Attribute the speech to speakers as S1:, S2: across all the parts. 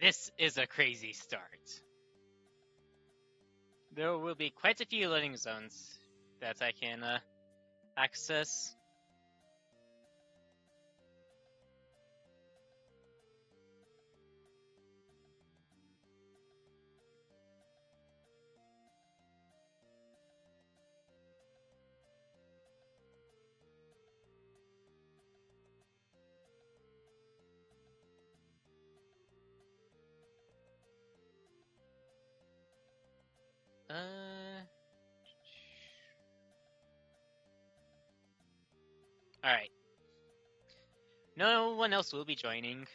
S1: This is a crazy start. There will be quite a few loading zones that I can access. Alright. No one else will be joining.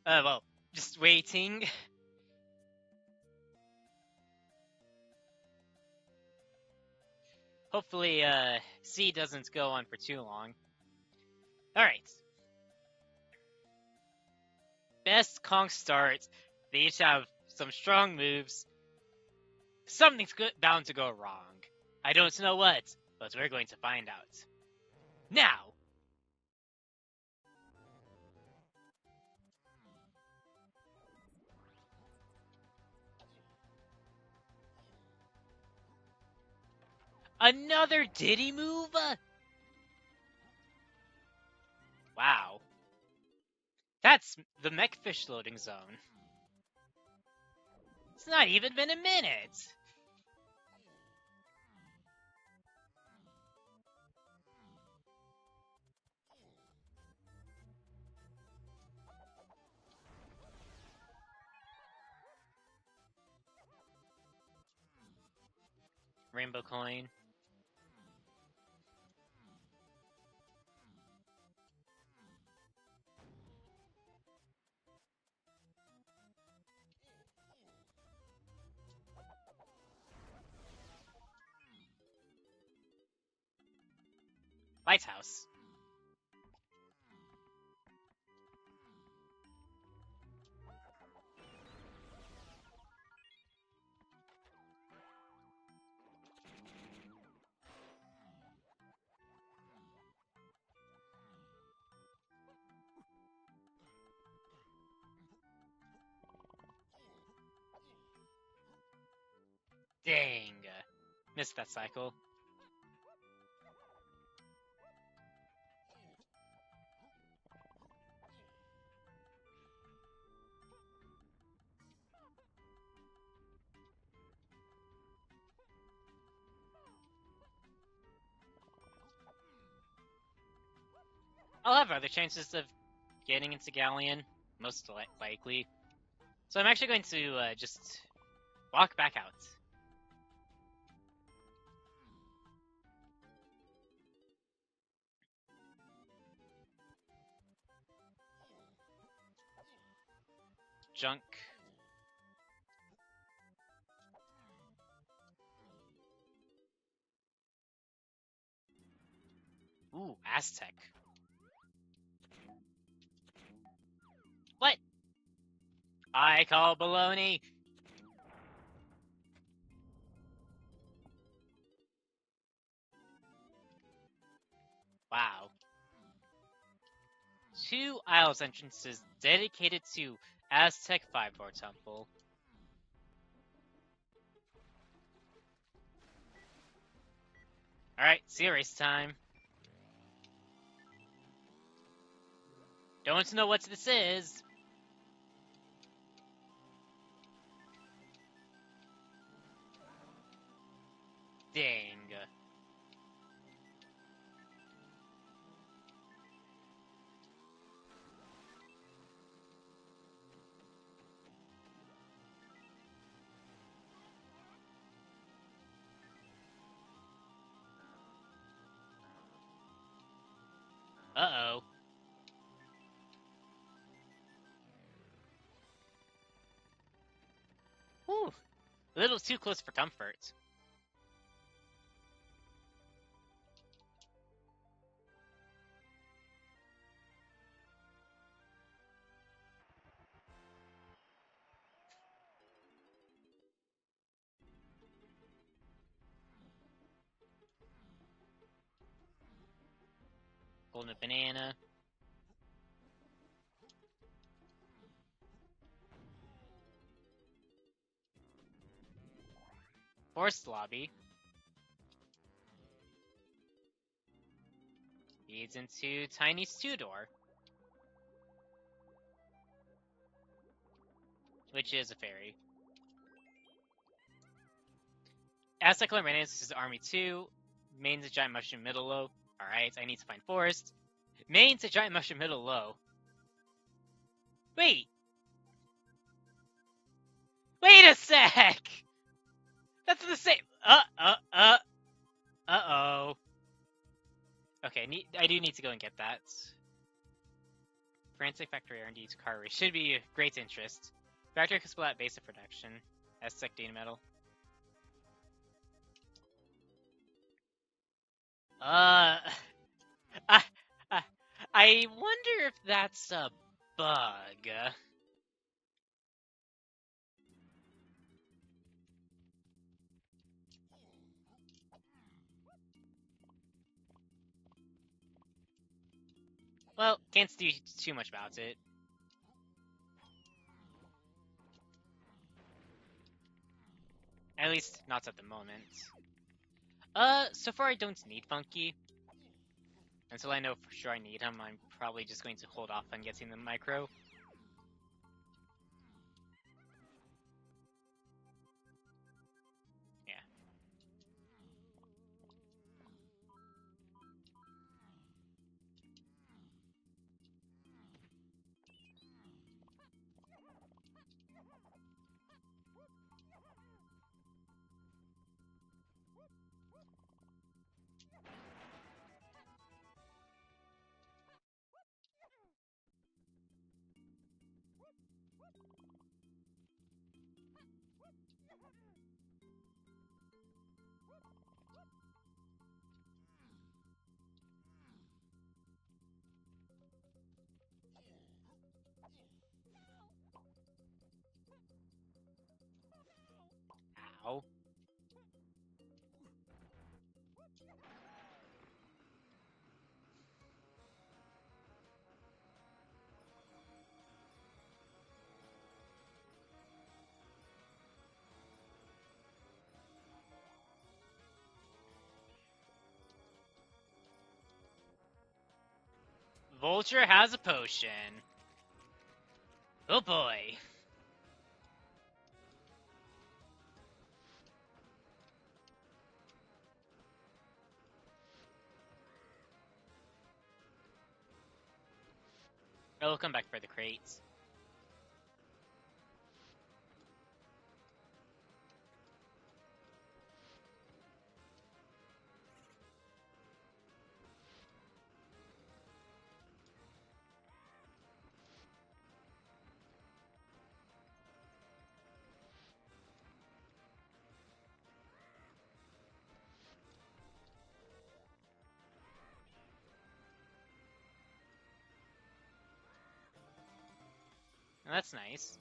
S1: Well, just waiting. Hopefully, C doesn't go on for too long. Alright. Best Kong start. They each have some strong moves. Something's bound to go wrong. I don't know what, but we're going to find out. Now! Another Diddy move? Wow. That's the Mechfish loading zone. It's not even been a minute! Rainbow coin. Lighthouse. Dang. Missed that cycle. I'll have other chances of getting into Galleon, most likely. So I'm actually going to just walk back out. Junk. Ooh, Aztec. What? I call baloney. Wow. 2 Isles entrances dedicated to Aztec 5-door temple. Alright, series time. Don't know what this is. Dang. Uh-oh. Whew. A little too close for comfort. Golden banana. Forest lobby. Leads into Tiny's 2-door. Which is a fairy. Aztec Renaissance is Army 2. Main's a giant mushroom middle low. Alright, I need to find forest. Main's a giant mushroom middle low. Wait! Wait a sec! That's the same. Uh-oh. Okay, I do need to go and get that. Frantic Factory R&D's car race should be of great interest. Factory can split out basic production. Aztec data metal. I wonder if that's a bug. Well, can't do too much about it. At least, not at the moment. So far I don't need Funky. Until I know for sure I need him, I'm probably just going to hold off on getting the micro. Yeah. Ow. Vulture has a potion. Oh boy. I will come back for the crates. That's nice.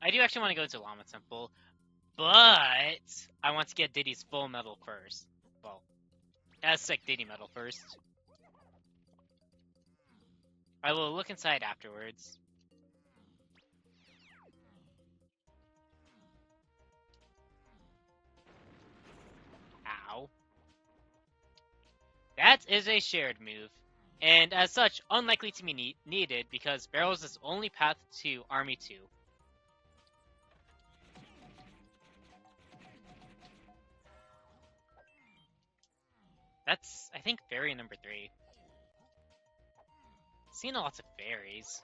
S1: I do actually want to go to Llama Temple, but I want to get Diddy's full medal first. Well, Aztec Diddy medal first. I will look inside afterwards. Ow. That is a shared move. and as such, unlikely to be needed because barrels is only path to Army 2. That's, I think, fairy number 3. Seen lots of fairies.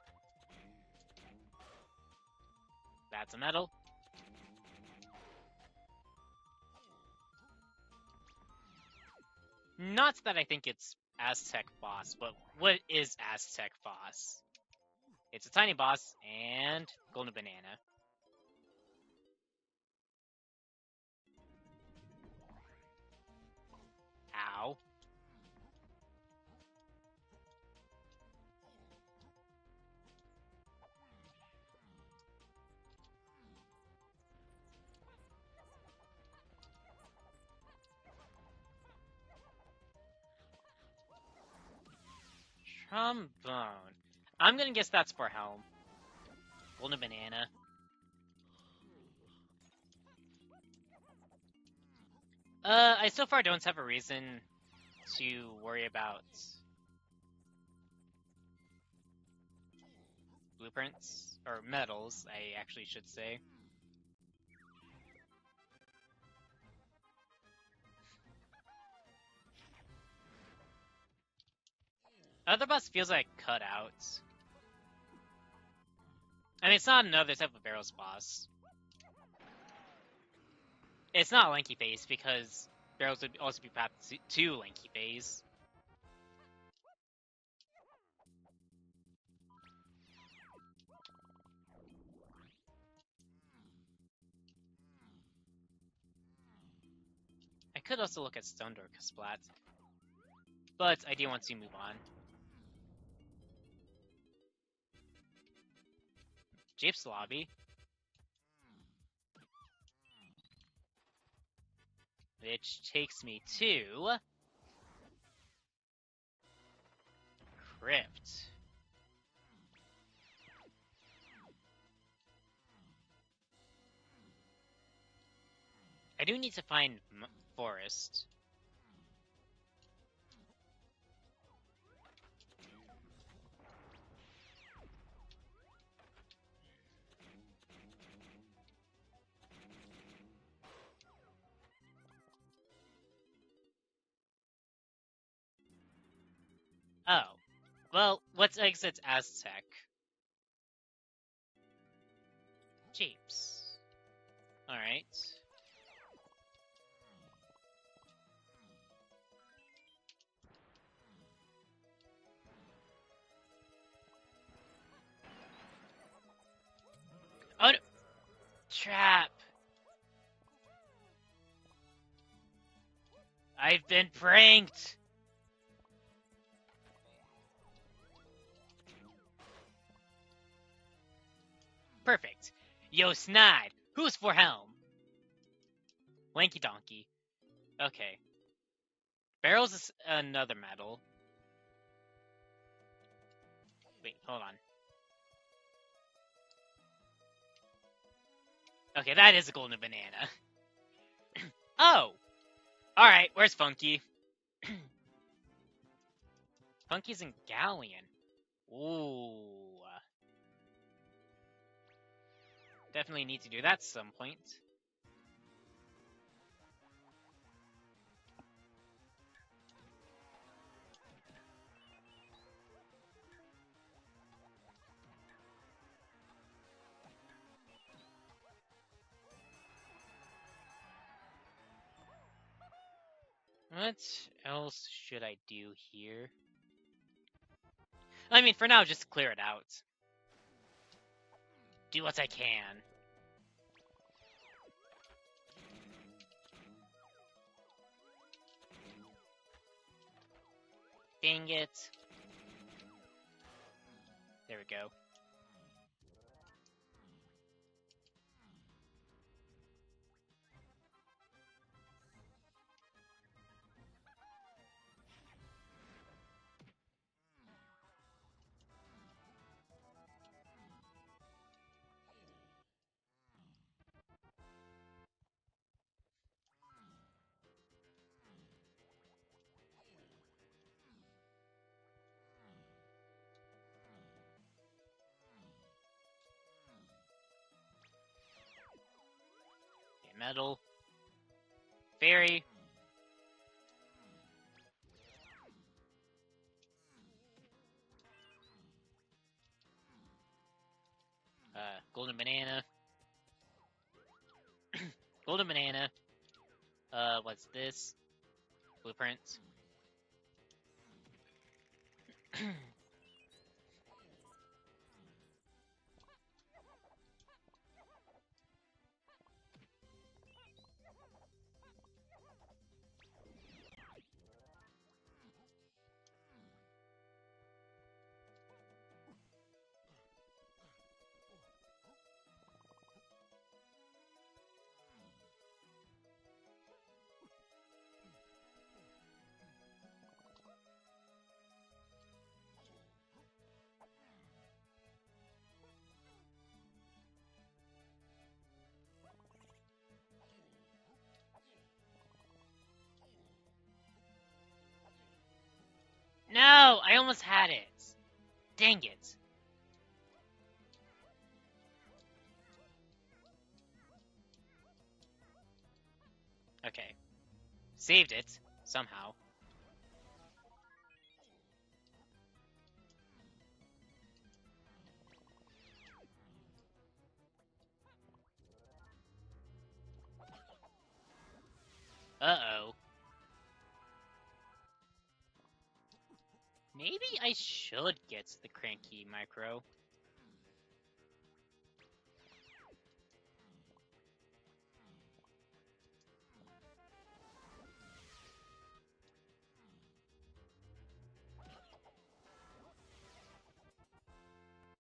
S1: That's a medal. Not that I think it's Aztec boss, but what is Aztec boss? It's a tiny boss and golden banana. Ow. Trombone. I'm gonna guess that's for helm. Golden banana. I so far don't have a reason to worry about blueprints, or medals, I actually should say. Other boss feels like cutouts. I mean, it's not another type of barrels boss. It's not Lanky Phase because barrels would also be path to Lanky Phase. I could also look at Stone Door Splat, but I do want to move on. Jape's Lobby. Which takes me to Crypt. I do need to find Forest. Oh. Well, let's exit Aztec. Jeeps. Alright. Oh no! Trap! I've been pranked! Perfect. Yo, Snide! Who's for helm? Lanky Donkey. Okay. Barrels is another medal. Wait, hold on. Okay, that is a golden banana. Oh! Alright, where's Funky? Funky's in Galleon. Ooh. Definitely need to do that at some point. What else should I do here? I mean, for now, just clear it out. Do what I can. Dang it. There we go. metal. Fairy. Golden banana. Golden banana. What's this? Blueprint. No! I almost had it! Dang it. Okay. Saved it, somehow. Uh-oh. Maybe I should get the cranky micro.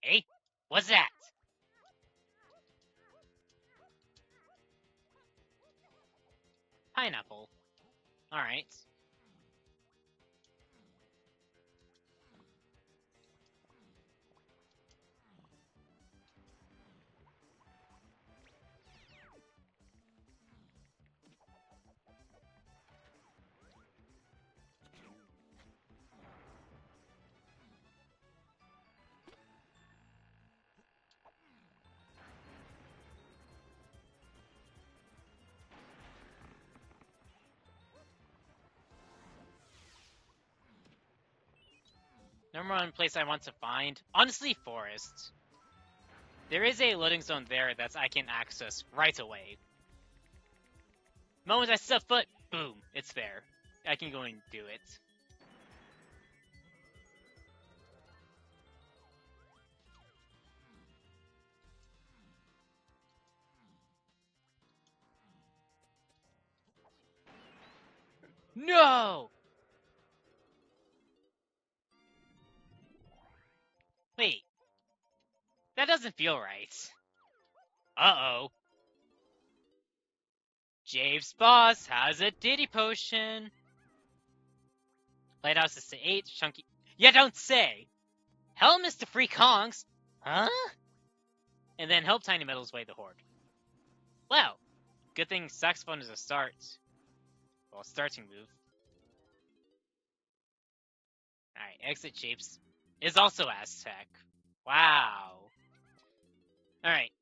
S1: Hey, what's that? Pineapple. Alright. Number one place I want to find, honestly, forest. There is a loading zone there that I can access right away. Moment I step foot, boom, it's there. I can go and do it. No! Wait. That doesn't feel right. Uh-oh. Jave's boss has a Diddy potion. Lighthouse is to 8, chunky. Yeah, don't say! Helm is to free Kongs. Huh? And then help Tiny Metals weigh the Horde. Wow. Good thing saxophone is a start. Well, starting move. Alright, exit shapes is also Aztec. Wow. Alright.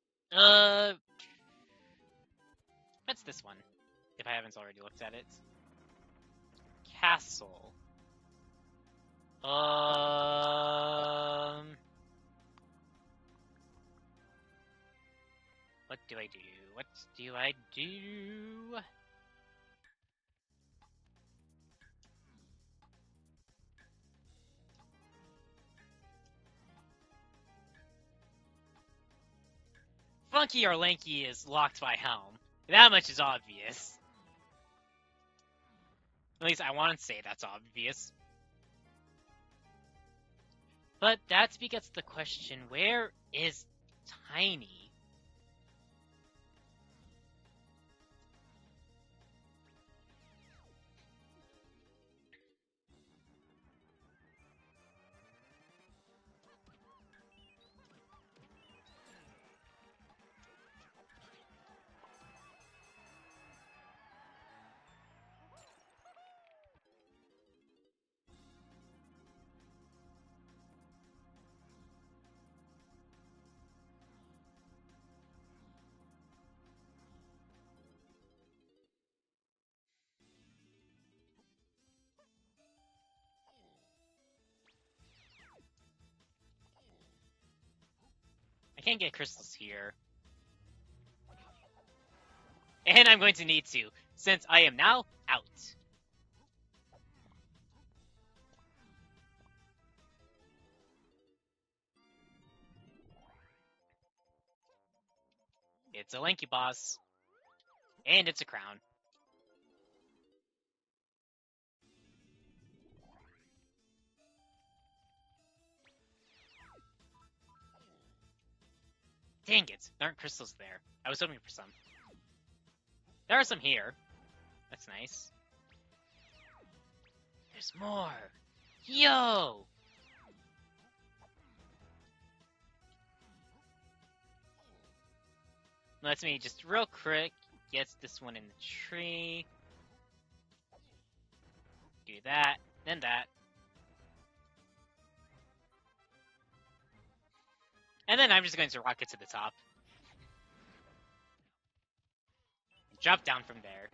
S1: What's this one? If I haven't already looked at it. Castle. What do I do? What do I do? Funky or Lanky is locked by Helm. That much is obvious. At least I want to say that's obvious. But that begets the question, where is Tiny? can't get crystals here. And I'm going to need to, since I am now out. It's a lanky boss. And it's a crown. Dang it, there aren't crystals there. I was hoping for some. There are some here. That's nice. There's more. Yo! Let me just real quick get this one in the tree. Do that, then that. And then I'm just going to rocket to the top. Drop down from there.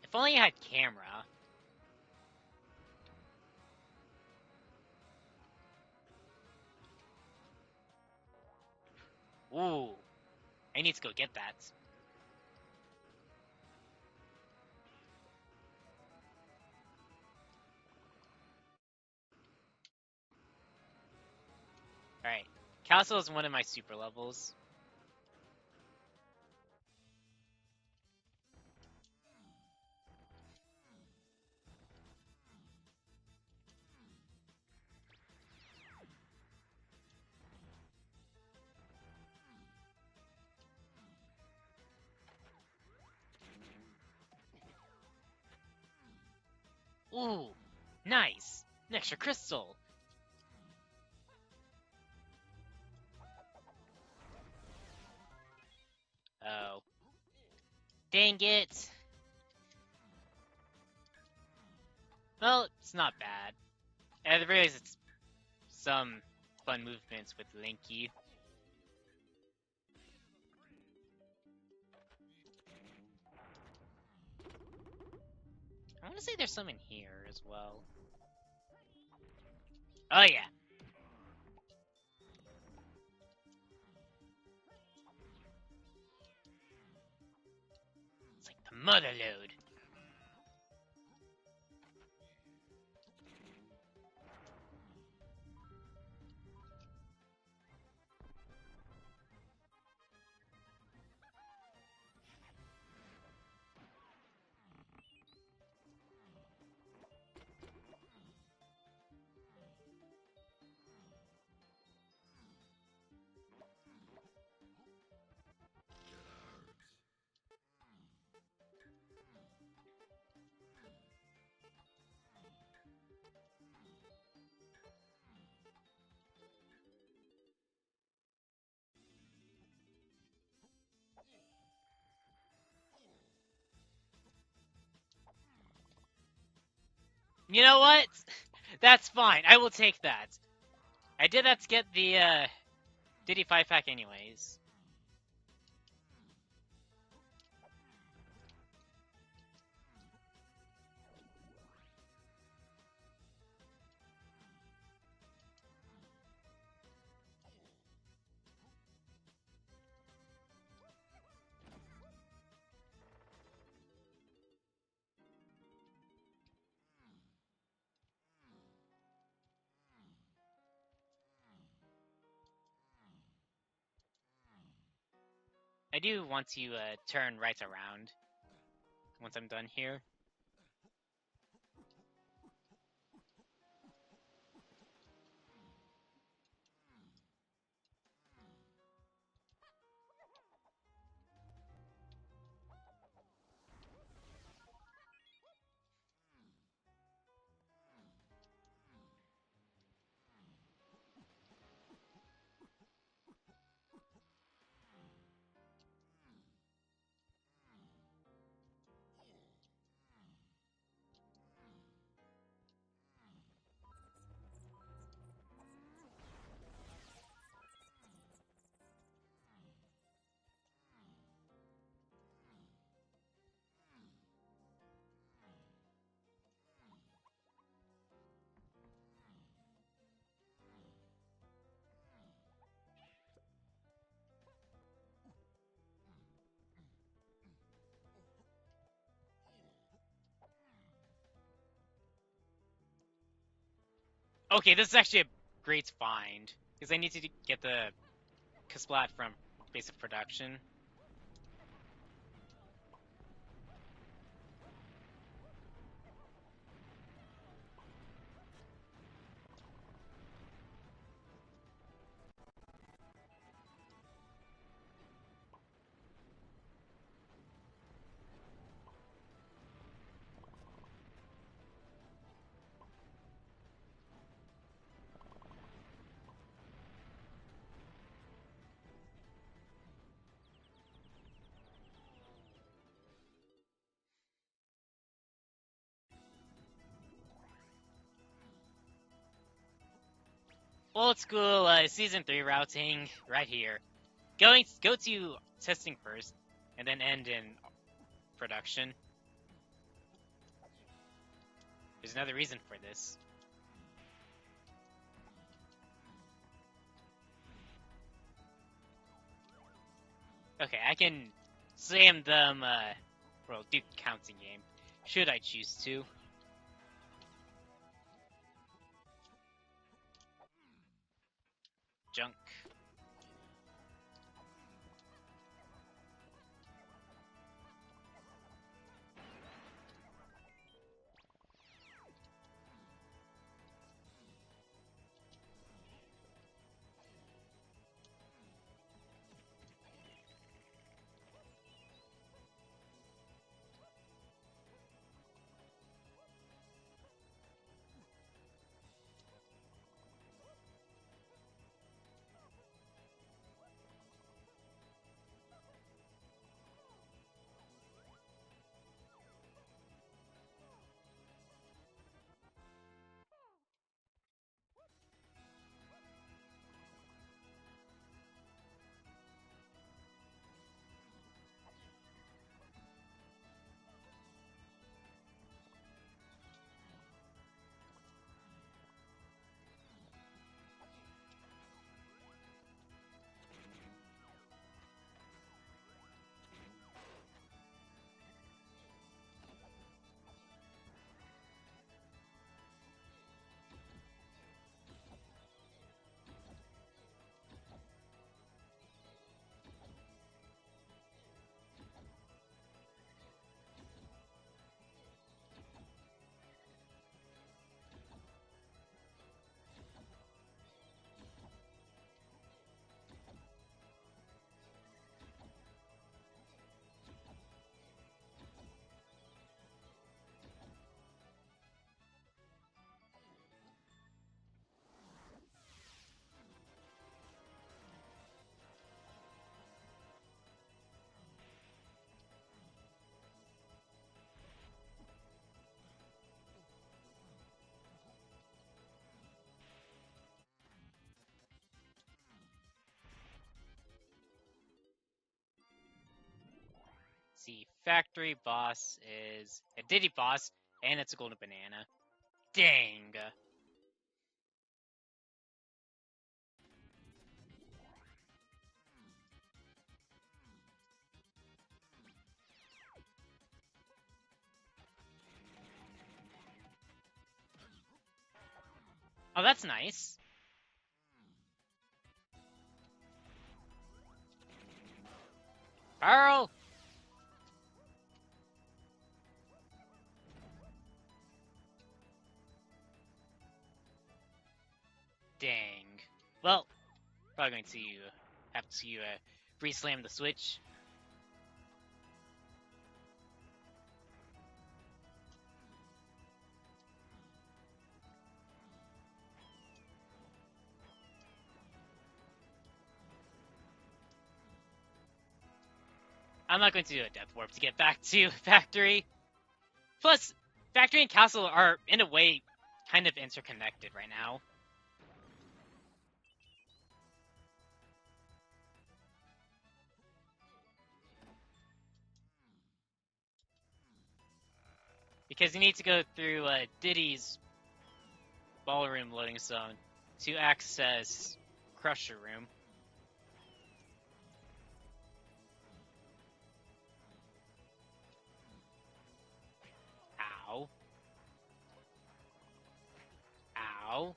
S1: If only I had camera. Ooh. I need to go get that. Alright. Castle is one of my super levels. Ooh. Nice. An extra crystal. Oh. Dang it. Well, it's not bad. I realize it's some fun movements with Linky. I want to say there's some in here as well. Oh yeah. It's like the mother load. You know what? That's fine. I will take that. I did that to get the Diddy 5-pack anyways. I do want to turn right around once I'm done here. Okay, this is actually a great find. Because I need to get the Kasplat from basic production. Old school season 3 routing right here. Go to testing first, and then end in production. There's another reason for this. Okay, I can slam them, well, do counting game, should I choose to. Junk. See, factory boss is a Diddy boss, and it's a golden banana. Dang. Oh, that's nice. Pearl! Dang. Well, probably going to have to re-slam the switch. I'm not going to do a death warp to get back to factory. Plus, factory and castle are, in a way, kind of interconnected right now. Because you need to go through Diddy's ballroom loading zone to access Crusher Room. Ow. Ow.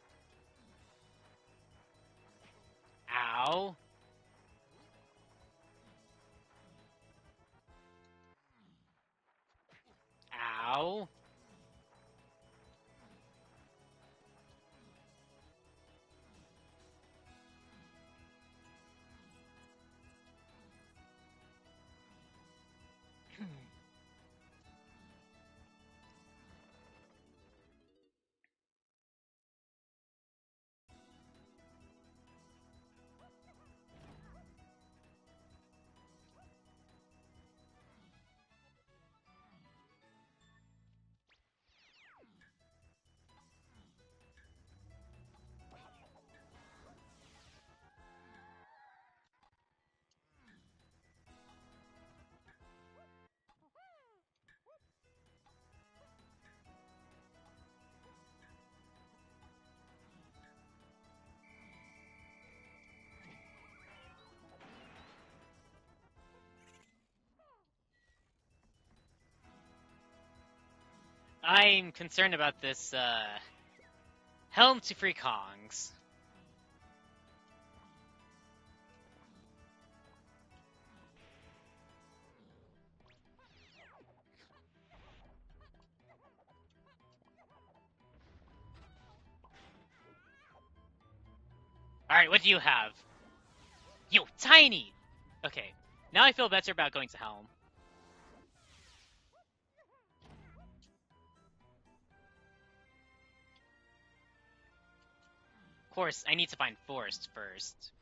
S1: I'm concerned about this, helm to free Kongs. Alright, what do you have? Yo, tiny! Okay, now I feel better about going to helm. Of course, I need to find forest first.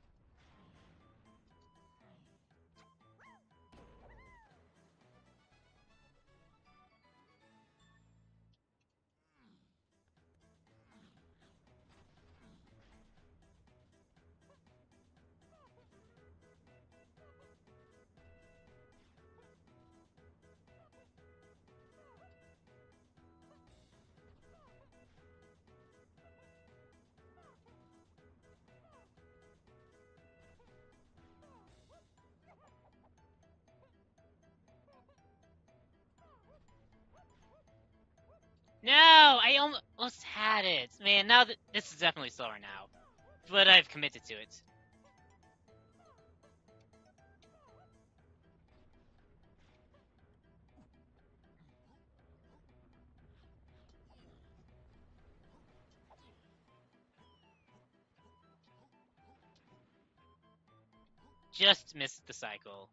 S1: No, I almost had it. Man, now that this is definitely slower now. But I've committed to it. Just missed the cycle.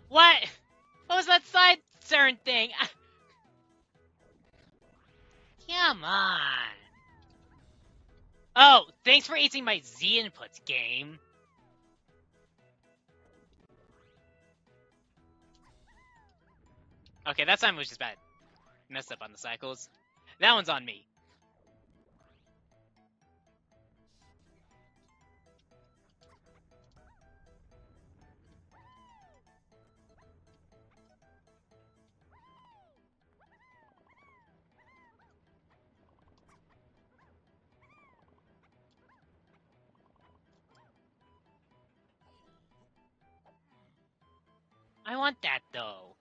S1: What? What was that side turn thing? Come on. Oh, thanks for eating my Z inputs, game. Okay, that time was just bad. Messed up on the cycles. That one's on me. I want that, though.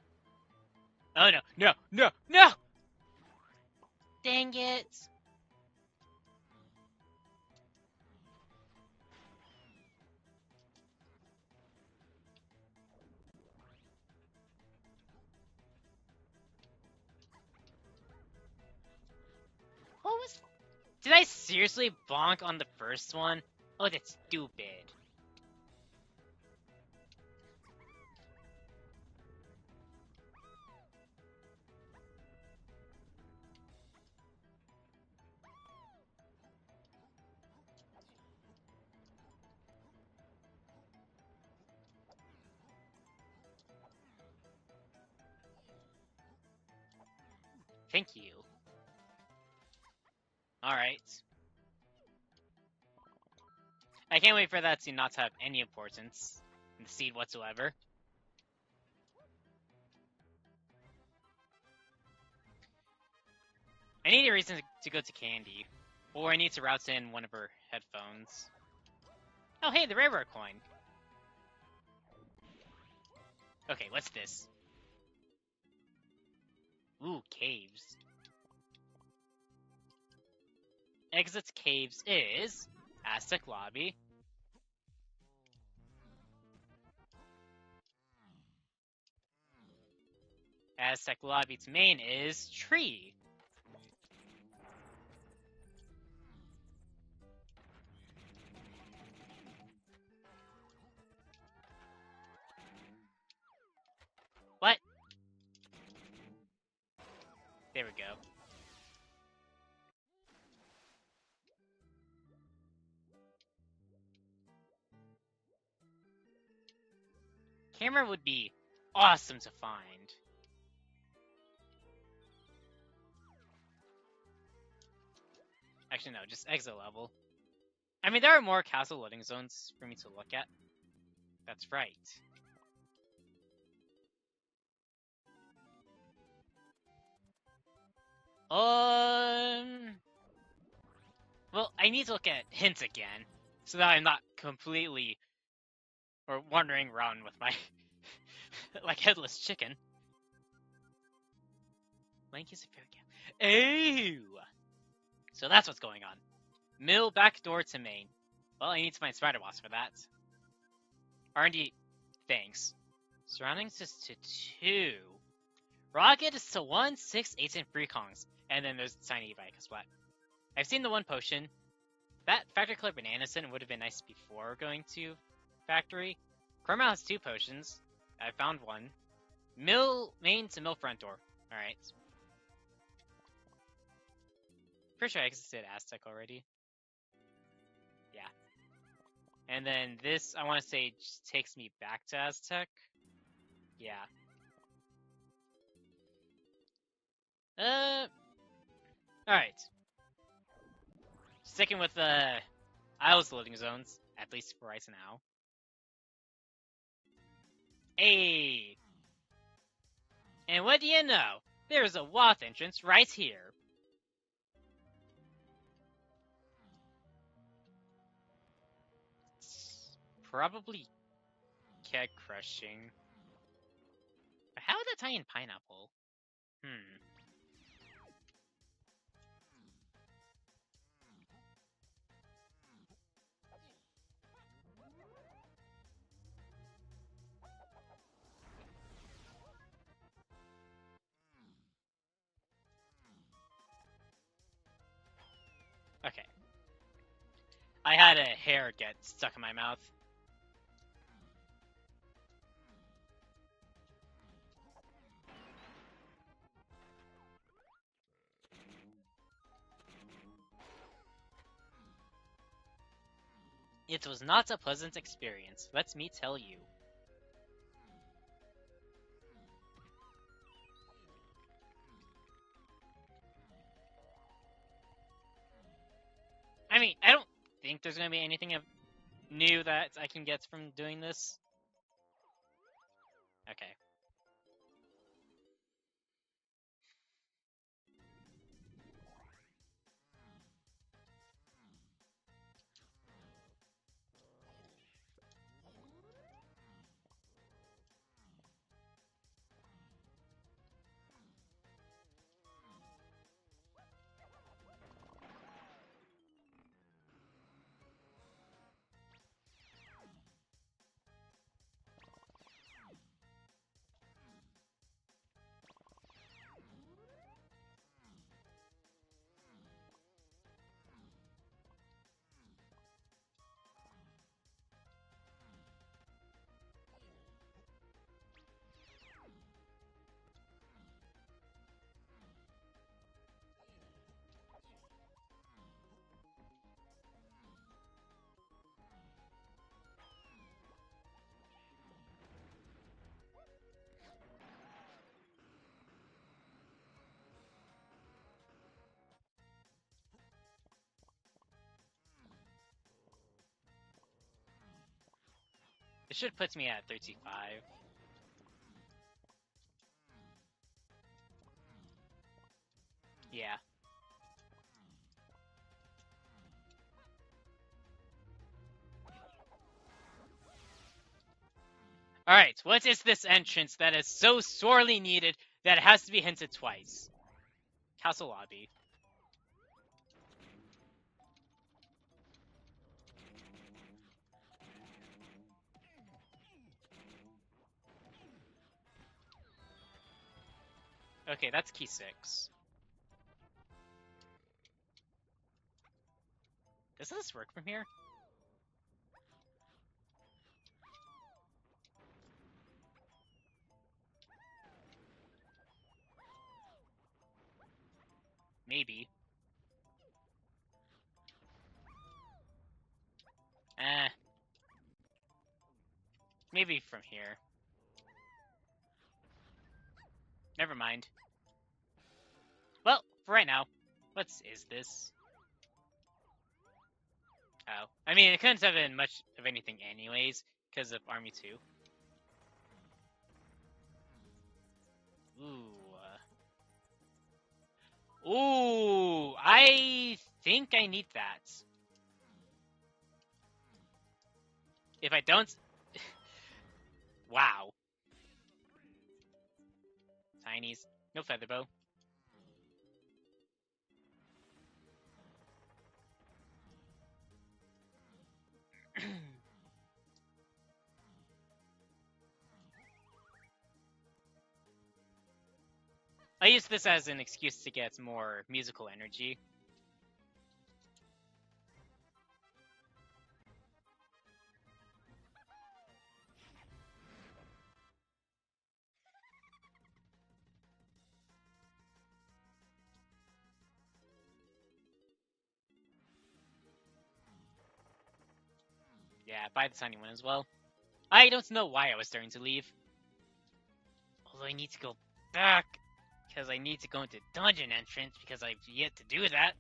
S1: Oh, no, no, no, no! Dang it. What was... Did I seriously bonk on the first one? Oh, that's stupid. Thank you. Alright. I can't wait for that to not have any importance in the seed whatsoever. I need a reason to go to Candy. Or I need to route in one of her headphones. Oh hey, the rare coin! Okay, what's this? Ooh, caves. Exit caves is... Aztec Lobby. Aztec Lobby's main is Tree. What? There we go. Camera would be awesome to find. Actually, no, just exit level. I mean, there are more castle loading zones for me to look at. That's right. Well, I need to look at hints again, so that I'm not completely or wandering around with my like headless chicken. Lanky's a fair game. Ooh! So that's what's going on. Mill back door to main. Well, I need to find spider wasp for that. R&D, thanks. Surroundings is to 2. Rocket is to 1, 6, 8, and free Kongs. And then there's the tiny e-bike as well. I've seen the one potion. That Factory Killer Banana Sin would have been nice before going to Factory. Cormal has 2 potions. I found one. Mill main to mill front door. Alright. Pretty sure I exited Aztec already. Yeah. And then this, I want to say, just takes me back to Aztec. Yeah. Alright. Sticking with the Isles loading zones, at least for right now. Hey! And what do you know? There's a Wath entrance right here. It's probably keg crushing. But how would that tie in pineapple? Okay. I had a hair get stuck in my mouth. It was not a pleasant experience, let me tell you. I mean, I don't think there's gonna be anything new that I can get from doing this. Okay. It should put me at 35. Yeah. Alright, what is this entrance that is so sorely needed that it has to be hinted twice? Castle lobby. Okay, that's key 6. Does this work from here? Maybe. Maybe from here. Never mind. Well, for right now, what is this? Oh. I mean, it couldn't have been much of anything anyways, because of Army 2. Ooh. I think I need that. If I don't... Wow. Tinies. No featherbow. I use this as an excuse to get more musical energy. Yeah, buy the tiny one as well. I don't know why I was starting to leave. Although I need to go back, because I need to go into dungeon entrance, because I've yet to do that.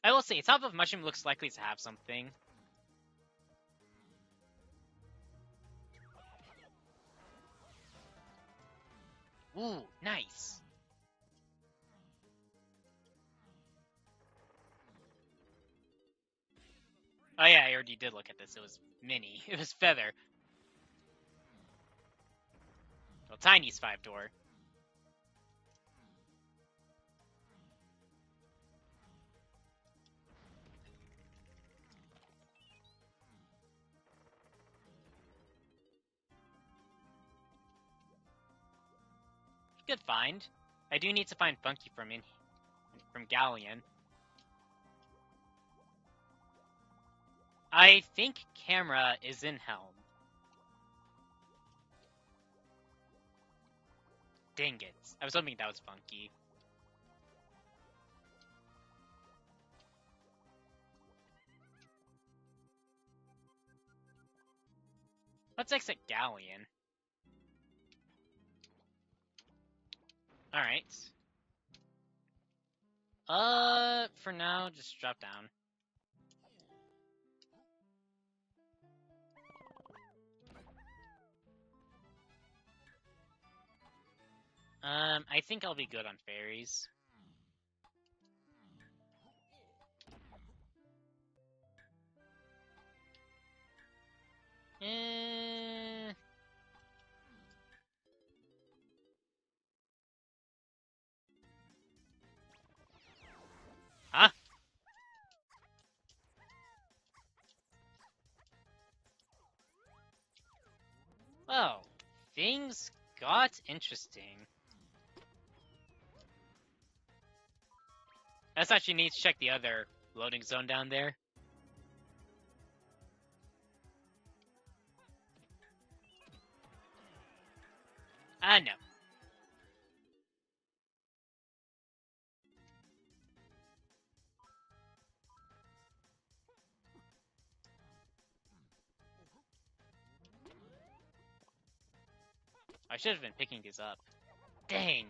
S1: I will say, top of mushroom looks likely to have something. Ooh, nice. Oh yeah, I already did look at this. It was mini. It was feather. Well, tiny's 5-door. Good find. I do need to find Funky from Galleon. I think camera is in helm. Dang it. I was hoping that was Funky. Let's exit Galleon. Alright. For now, just drop down. I think I'll be good on fairies. Eh... Huh? Oh, things got interesting. Let's actually need to check the other loading zone down there. No. I should have been picking these up. Dang.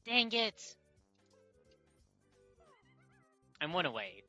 S1: Dang it! I'm one away.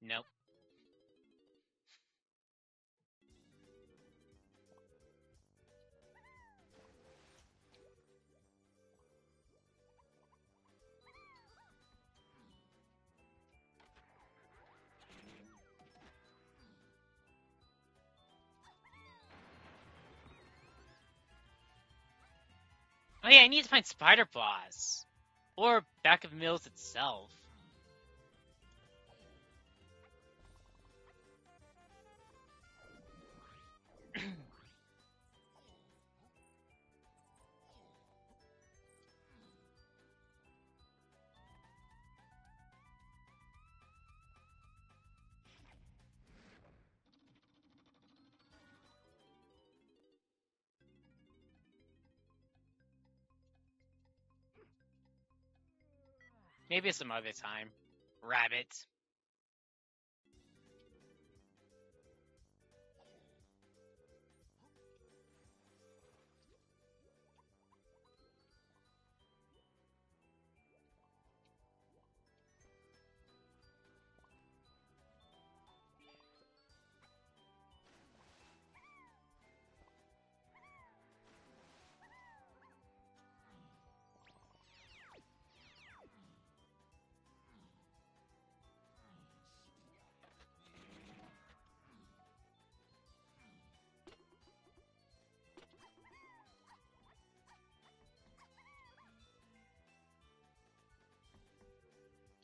S1: Nope. Oh yeah, I need to find Spider Boss. Or back of Mills itself. Maybe some other time. Rabbit.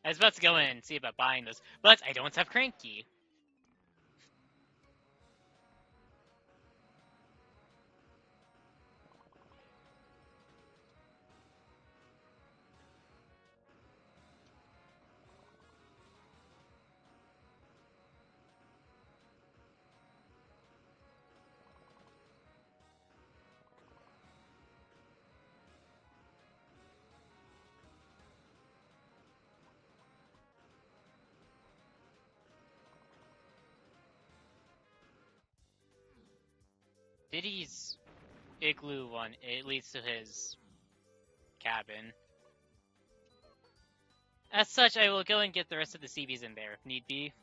S1: I was about to go in and see about buying those, but I don't have Cranky. Diddy's igloo one, it leads to his cabin. As such, I will go and get the rest of the CBs in there if need be.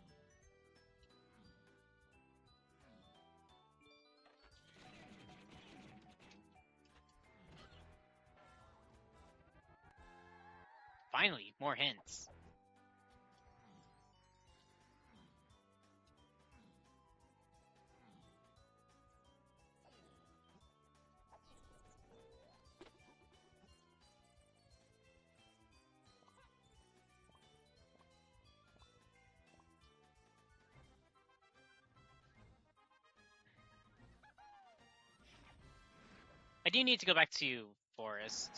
S1: Finally, more hints. I do need to go back to Forest.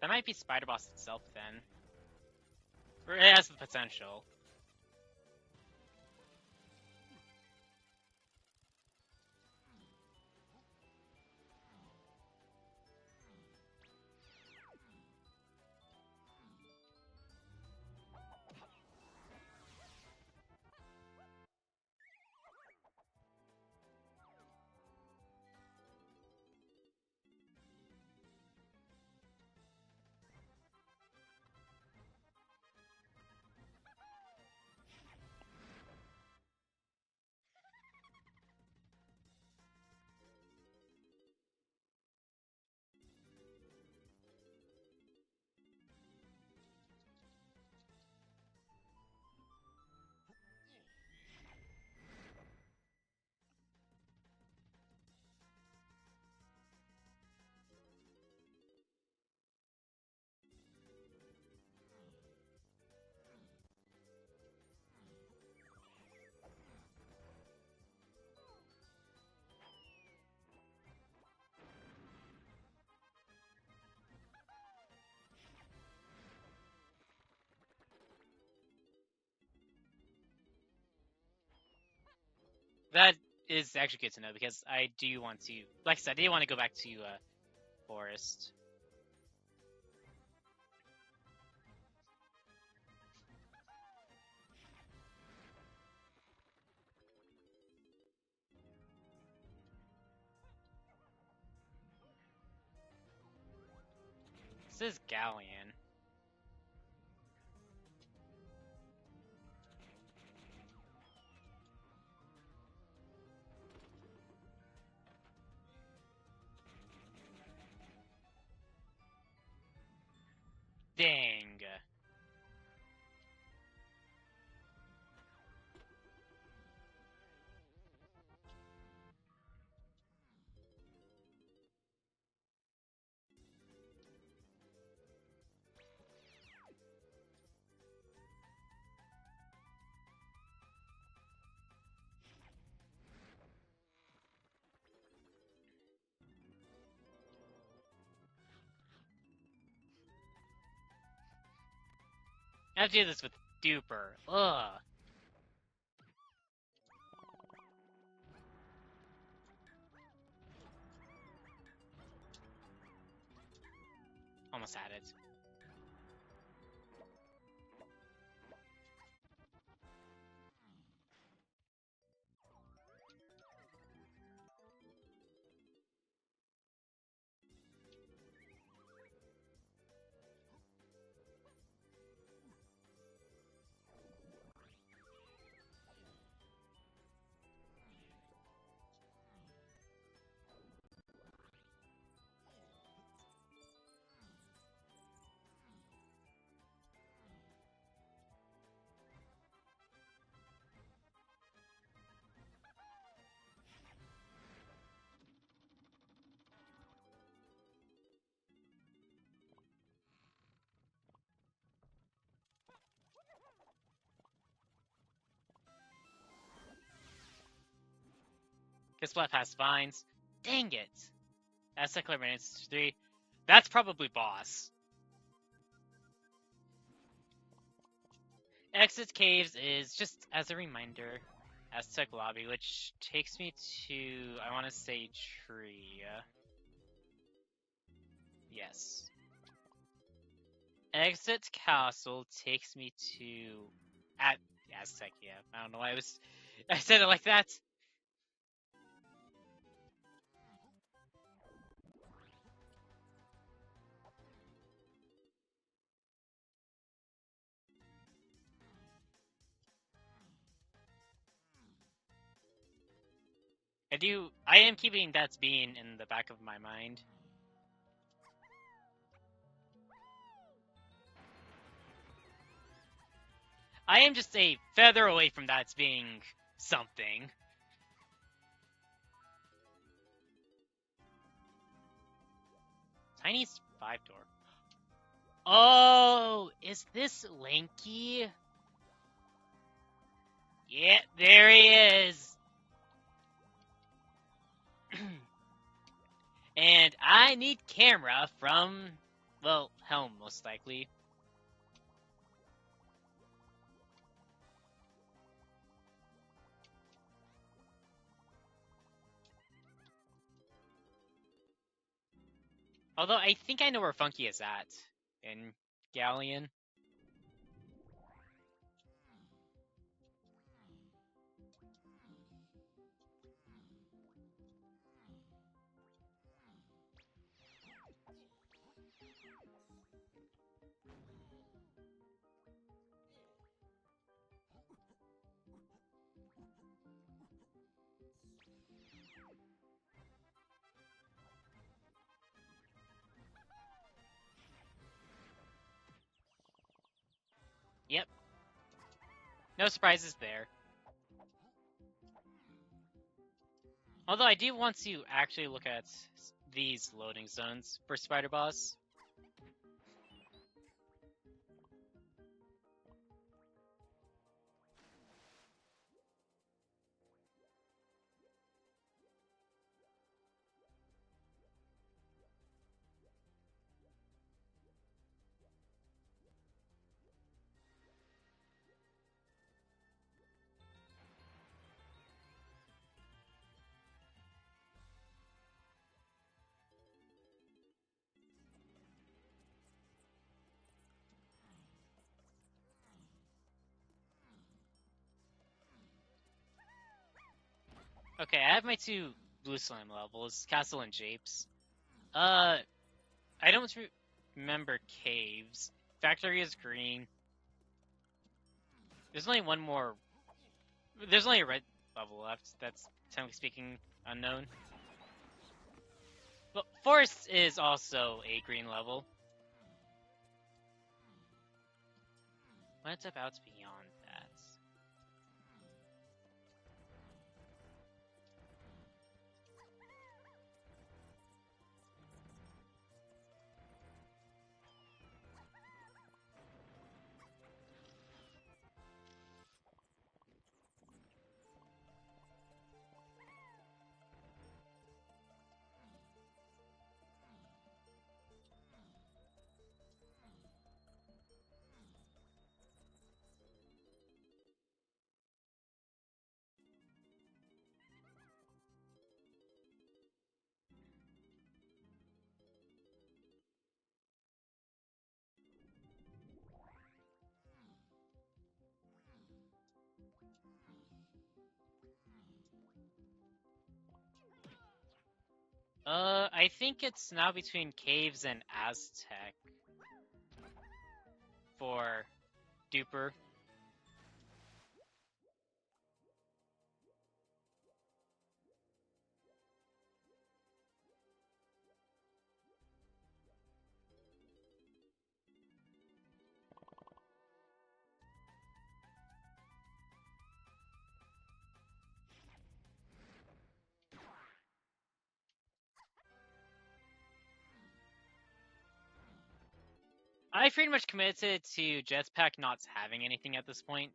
S1: That might be Spider Boss itself then. Or it has the potential. That is actually good to know because I do want to, like I said, I do want to go back to Forest. This is Galleon. Dang. I have to do this with Duper. Ugh. Almost had it. Guess what? Has vines. Dang it. That's Cycler minutes 3. That's probably boss. Exit caves is just as a reminder, Aztec lobby, which takes me to, I want to say, tree. Yes. Exit castle takes me to at Aztec. Yeah, I don't know why I said it like that. I am keeping that bean in the back of my mind. I am just a feather away from that being something. Tiny's 5-door. Oh, is this Lanky? Yeah, there he is. And I need camera from, well, helm most likely. Although I think I know where Funky is at in Galleon. Yep. No surprises there. Although I do want to actually look at these loading zones for Spider Boss. Okay, I have my 2 blue slime levels, Castle and Japes. I don't remember caves. Factory is green. There's only one more. There's only a red level left. That's, technically speaking, unknown. But forest is also a green level. What's about beyond that? I think it's now between caves and Aztec for Duper. I pretty much committed to Jetpack not having anything at this point.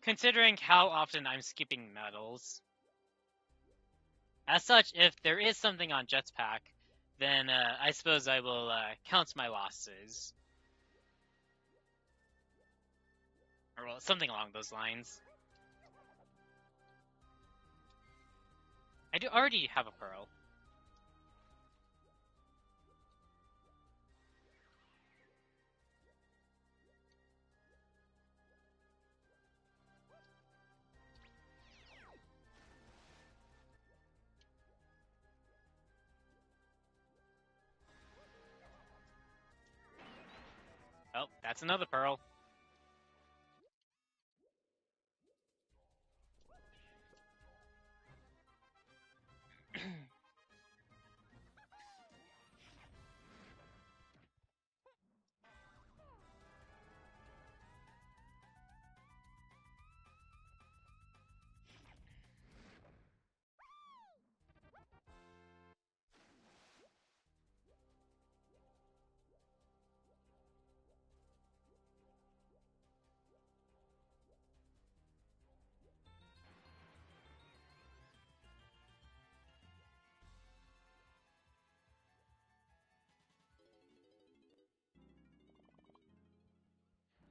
S1: Considering how often I'm skipping medals. As such, if there is something on Jetpack, then I suppose I will count my losses. Or well, something along those lines. I do already have a pearl. Oh, that's another pearl.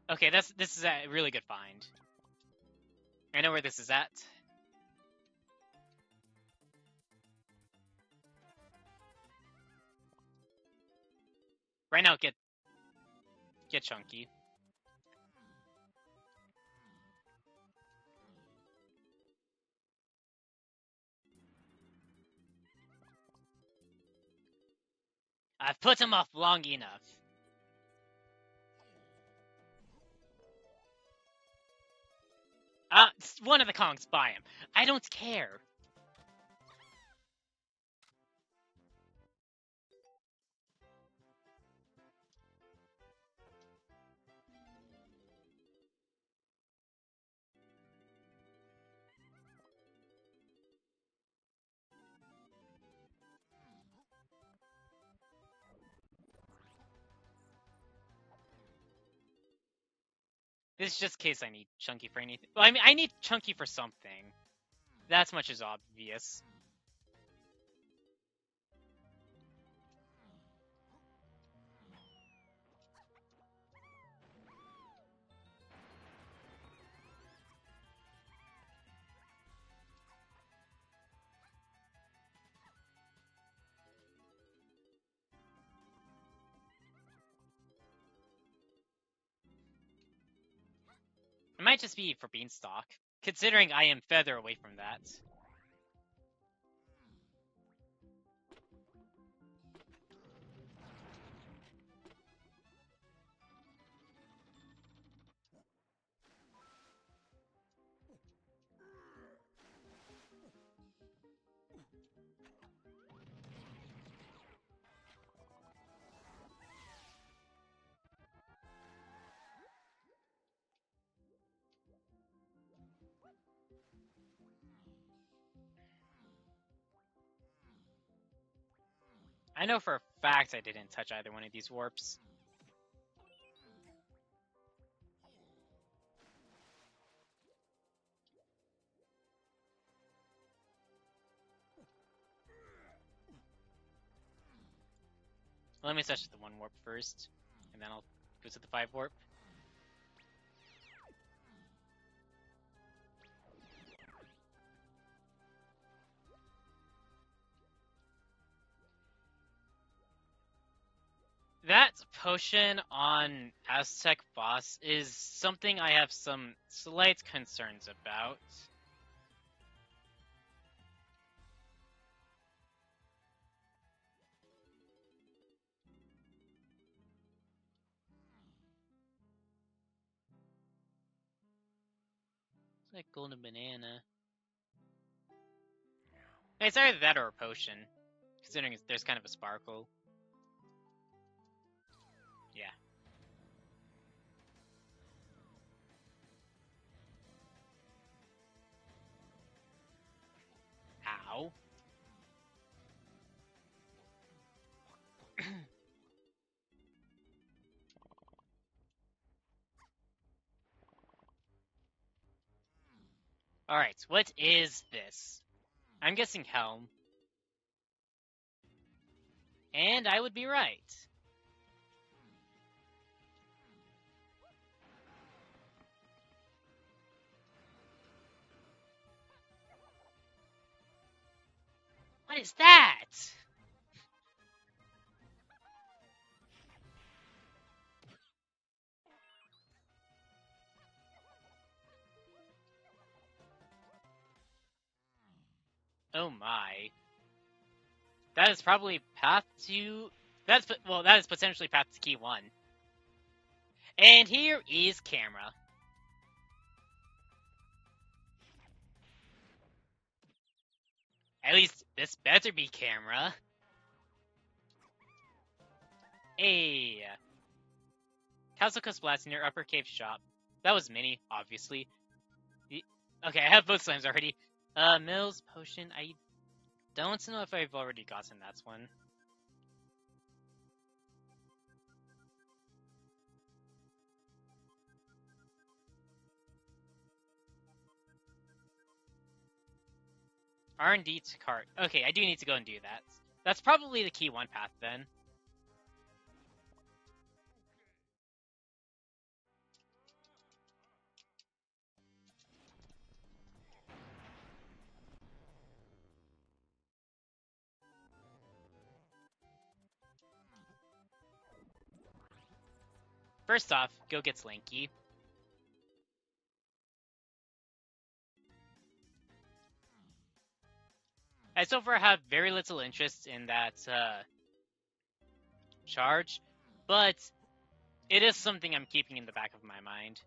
S1: Okay, this is a really good find. I know where this is at. Right now, get chunky. I've put him off long enough. One of the Kongs buy him. I don't care. This is just in case I need Chunky for anything. Well, I mean, I need Chunky for something. That much is obvious. It might just be for Beanstalk, considering I am further away from that. I know for a fact I didn't touch either one of these warps. Let me touch the 1 warp first, and then I'll go to the 5 warp. That potion on Aztec boss is something I have some slight concerns about. It's like golden banana. It's either that or a potion, considering there's kind of a sparkle. Yeah. Ow. Alright, what is this? I'm guessing helm. And I would be right. What is that? Oh my. That is probably path to... that is potentially path to key 1. And here is camera. At least this better be camera. Hey. Castle Coast Blast near Upper Cave Shop. That was mini, obviously. Okay, I have both slimes already. Mills Potion. I don't know if I've already gotten that one. R&D to cart. Okay, I do need to go and do that. That's probably the key 1 path then. First off, go get Slinky. I so far have very little interest in that charge, but it is something I'm keeping in the back of my mind.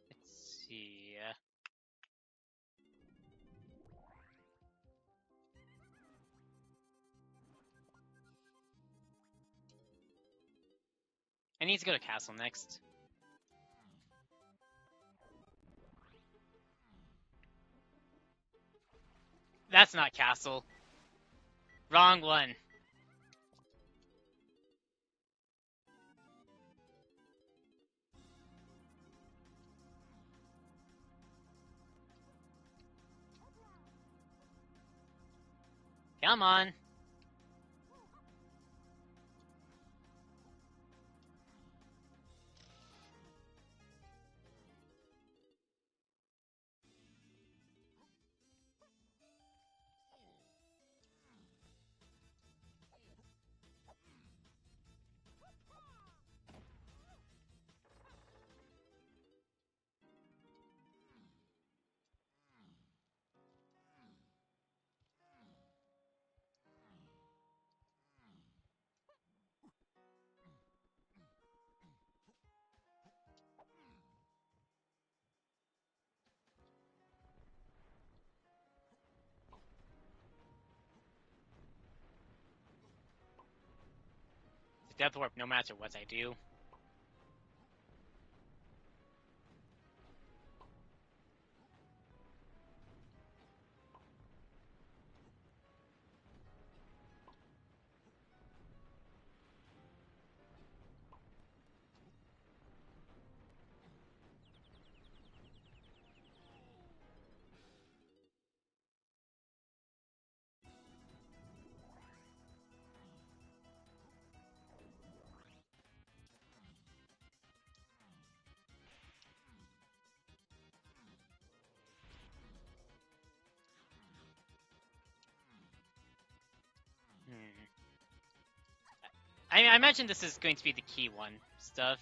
S1: Let's see. I need to go to Castle next. That's not Castle. Wrong one. Come on. depth warp no matter what I do. I imagine this is going to be the key one stuff.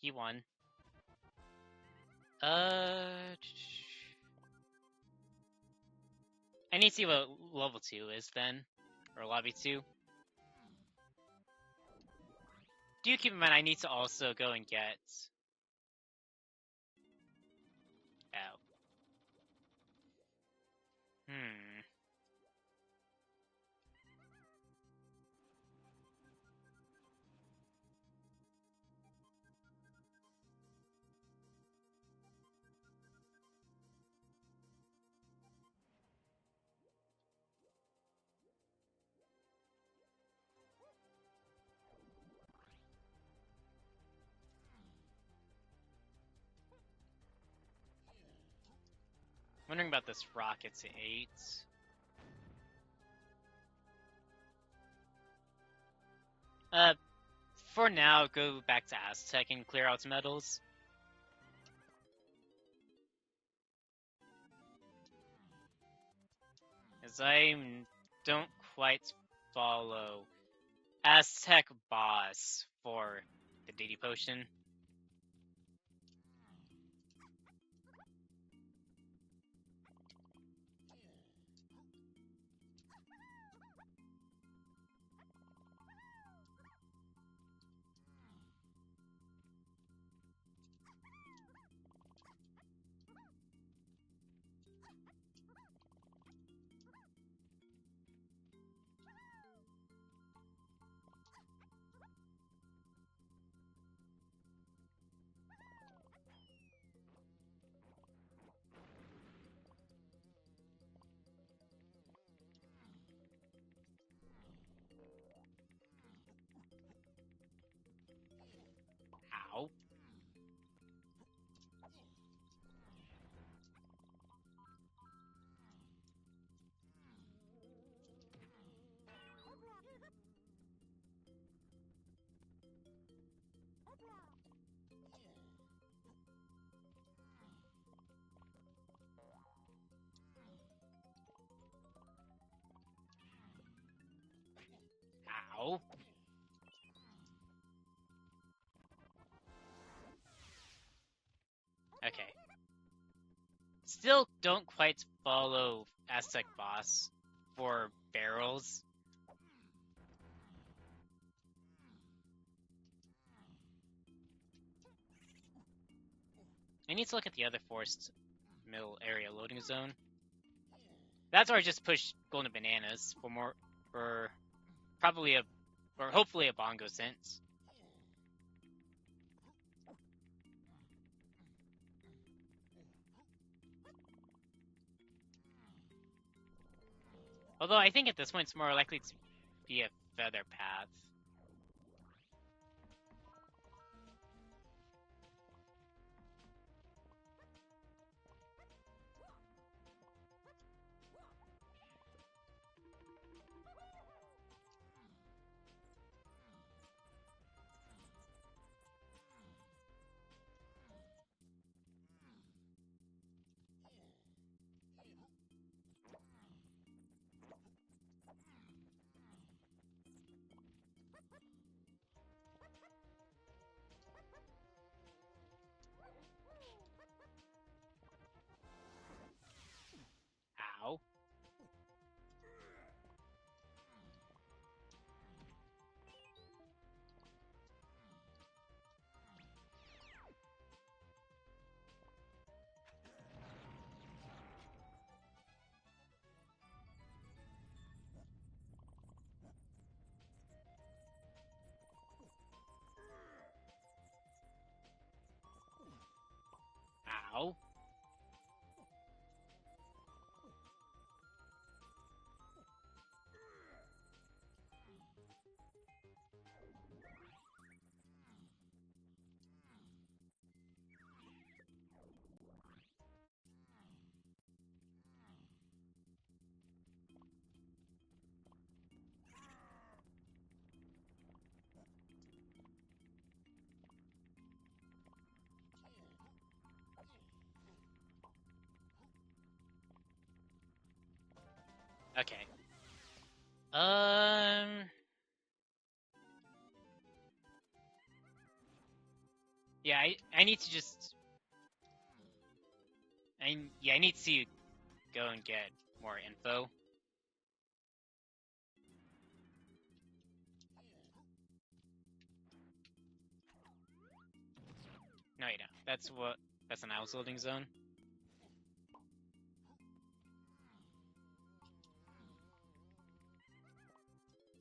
S1: Key one. I need to see what level 2 is then. Or lobby 2. Do keep in mind I need to also go and get... Oh. Wondering about this rocket to 8. For now, go back to Aztec and clear out medals. As I don't quite follow Aztec boss for the deity potion. Ow. Ow. Okay. Still don't quite follow Aztec boss for barrels. I need to look at the other forced middle area loading zone. That's where I just push golden bananas for more, for probably a, or hopefully a bongo sense. Although I think at this point it's more likely to be a feather path. Okay. Um. Yeah, I need to just. I need to go and get more info. No, you don't. That's an house loading zone.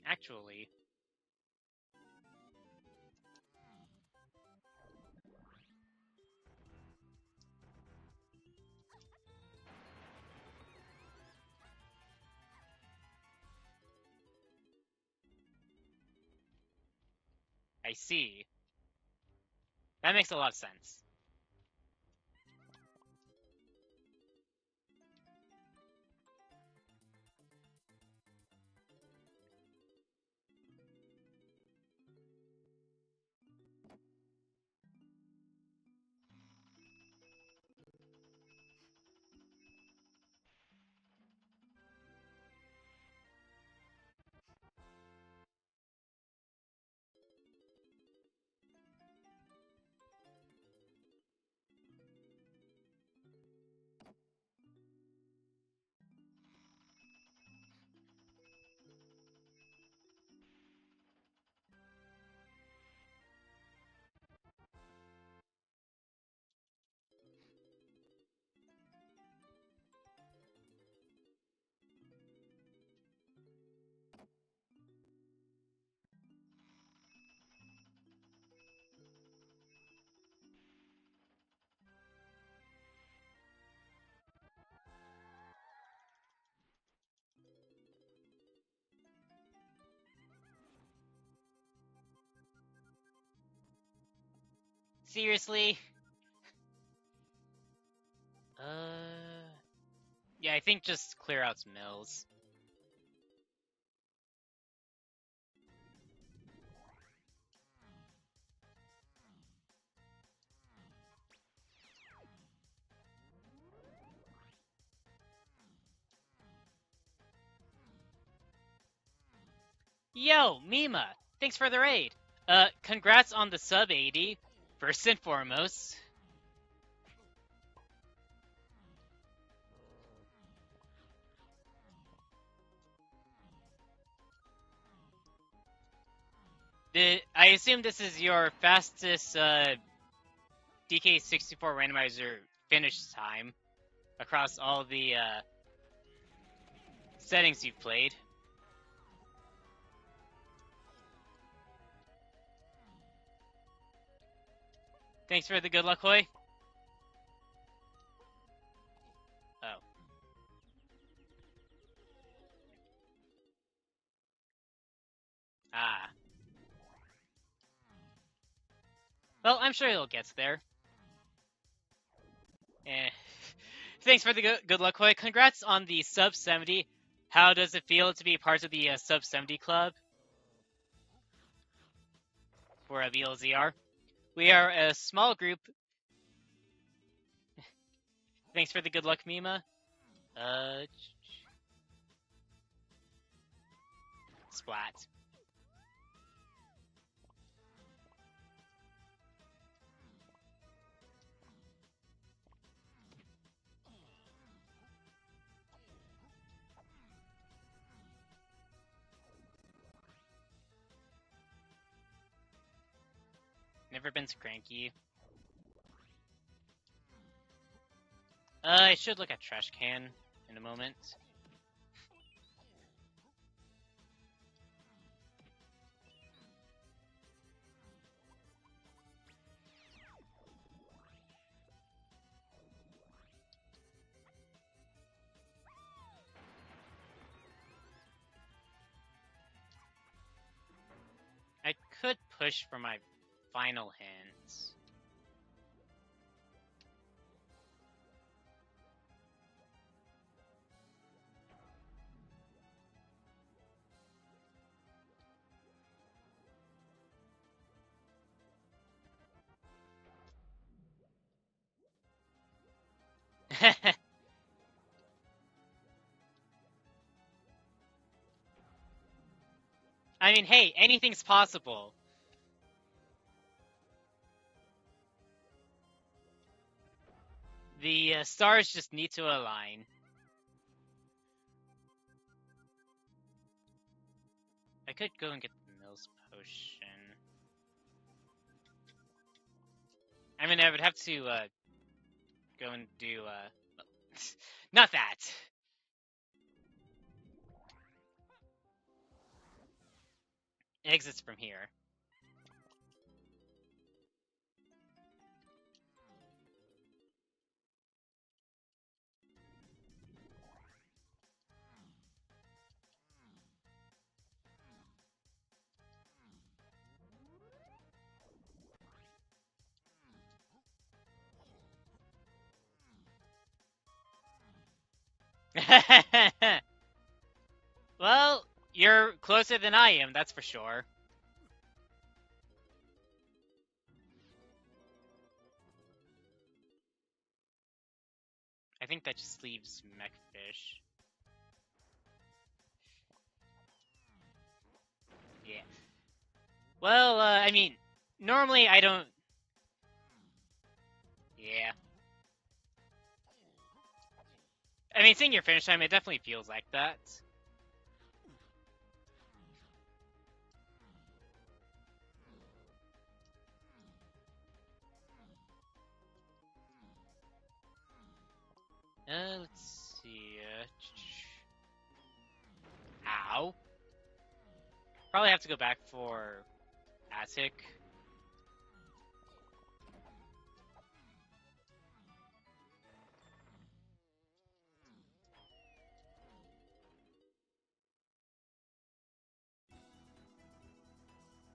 S1: Actually, I see. That makes a lot of sense. Seriously? Yeah, I think just clear out some mills. Yo, Mima! Thanks for the raid! Congrats on the sub 80, first and foremost. I assume this is your fastest DK64 randomizer finish time across all the settings you've played. Thanks for the good luck, Hoy. Oh. Ah. Well, I'm sure he'll get there. Eh. Thanks for the good luck, Hoy. Congrats on the sub 70. How does it feel to be part of the sub 70 club for a BLZR? We are a small group. Thanks for the good luck, Mima. Splat. Never been to Cranky. I should look at Trash Can in a moment. I could push for my final hands. I mean, hey, anything's possible. The stars just need to align. I could go and get the Mills potion. I mean, I would have to go and do not that. Exits from here. Well, you're closer than I am, that's for sure. I think that just leaves Mechfish. Yeah. Well, I mean, normally I don't... Yeah. I mean, seeing your finish time, it definitely feels like that. Let's see. Ow. Probably have to go back for Attic.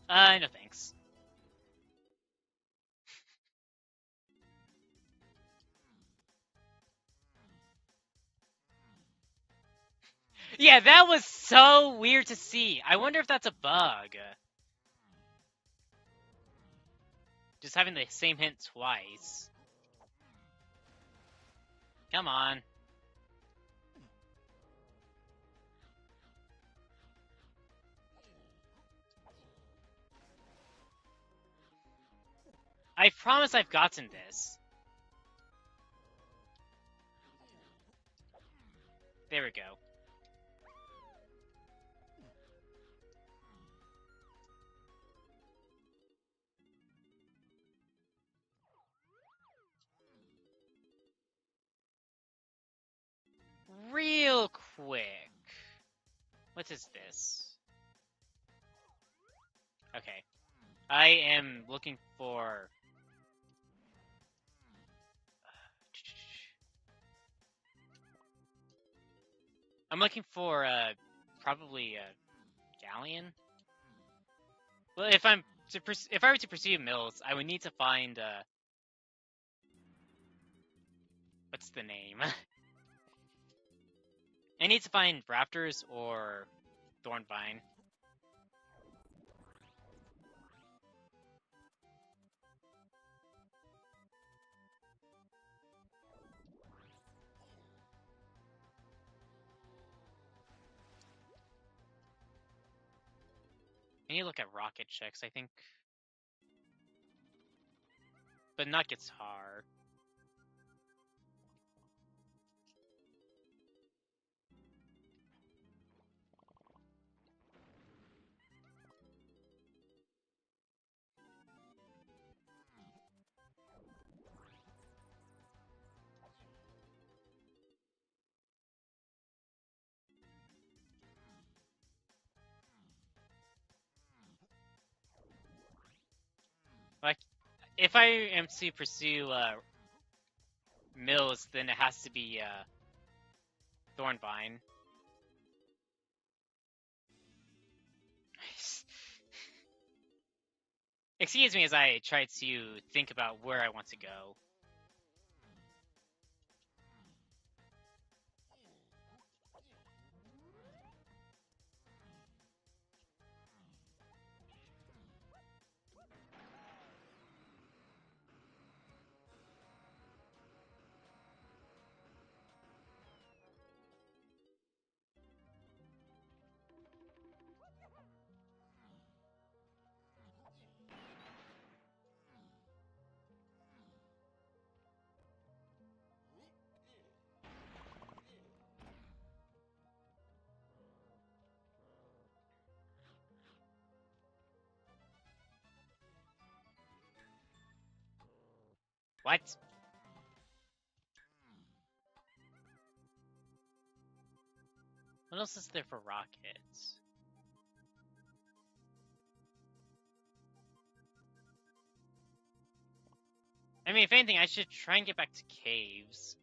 S1: No thanks. Yeah, that was so weird to see. I wonder if that's a bug. Just having the same hint twice. Come on. I promise I've gotten this. There we go. Real quick. What is this? Okay. I am looking for... I'm looking for, probably a galleon? Well, if I were to pursue Mills, I would need to find, what's the name? I need to find Raptors or Thornvine. I need to look at rocket checks, I think. But not guitar. Like, if I am to pursue, Mills, then it has to be, Thornvine. Excuse me as I try to think about where I want to go. What? What else is there for rockets? I mean, if anything, I should try and get back to caves.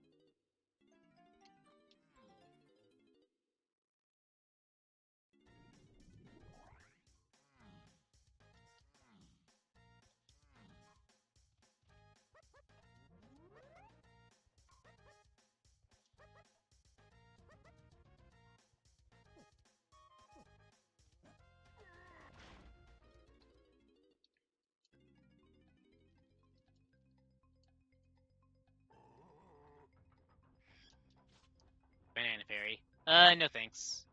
S1: Banana fairy. No thanks.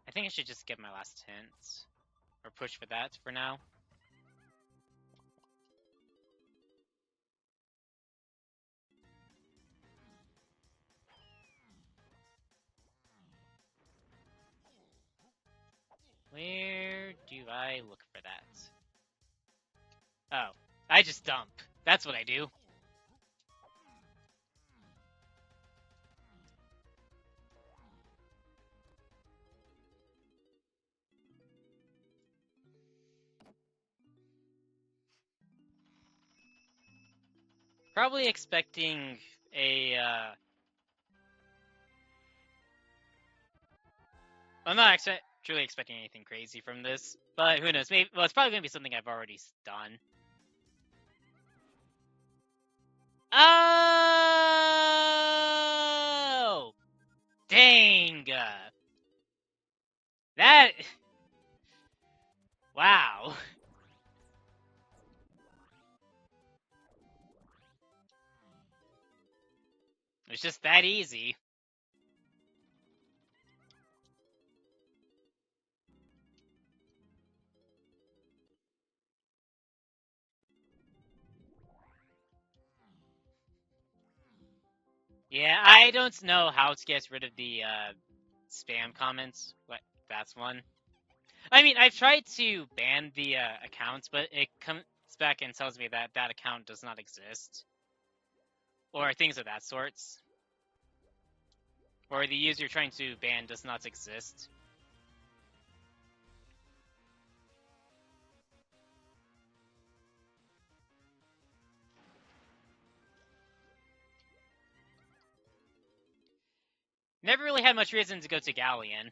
S1: I think I should just get my last hint. Or push for that for now. Where do I look for that? Oh, I just dump. That's what I do. Probably expecting a, I'm not truly expecting anything crazy from this, but who knows? Maybe. Well, it's probably gonna be something I've already done. Oh, dang! That. Wow. It's just that easy. Yeah, I don't know how to get rid of the spam comments. What? That's one. I mean, I've tried to ban the account, but it comes back and tells me that that account does not exist. Or things of that sorts. Or the user you're trying to ban does not exist. Never really had much reason to go to Galleon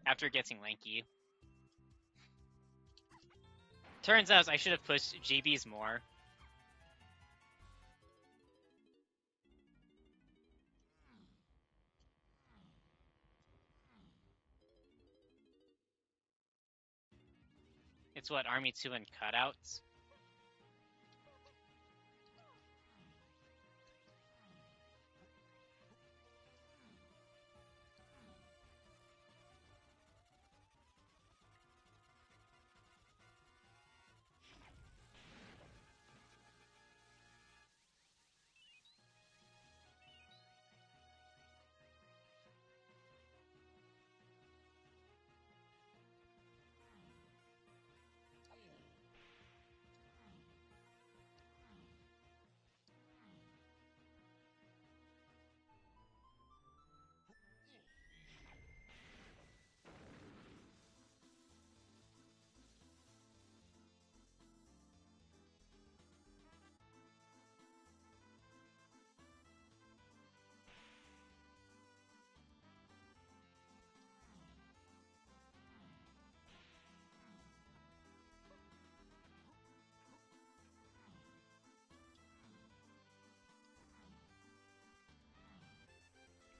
S1: after getting Lanky. Turns out I should have pushed GBs more. It's what, Army 2 and cutouts?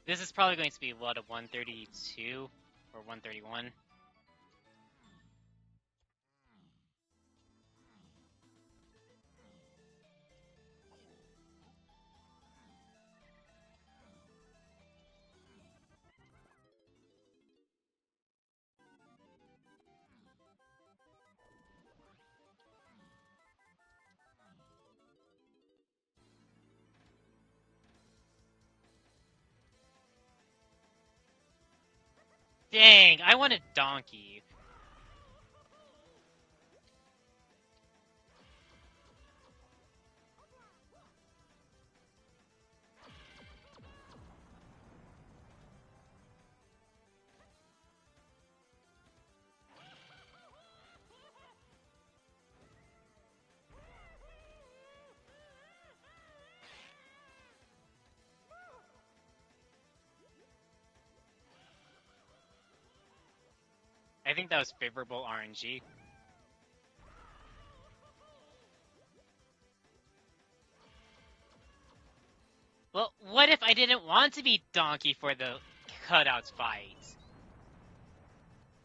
S1: This is probably going to be, what, a 132 or 131? Dang, I want a donkey. I think that was favorable RNG. Well, what if I didn't want to be Donkey for the cutouts fight?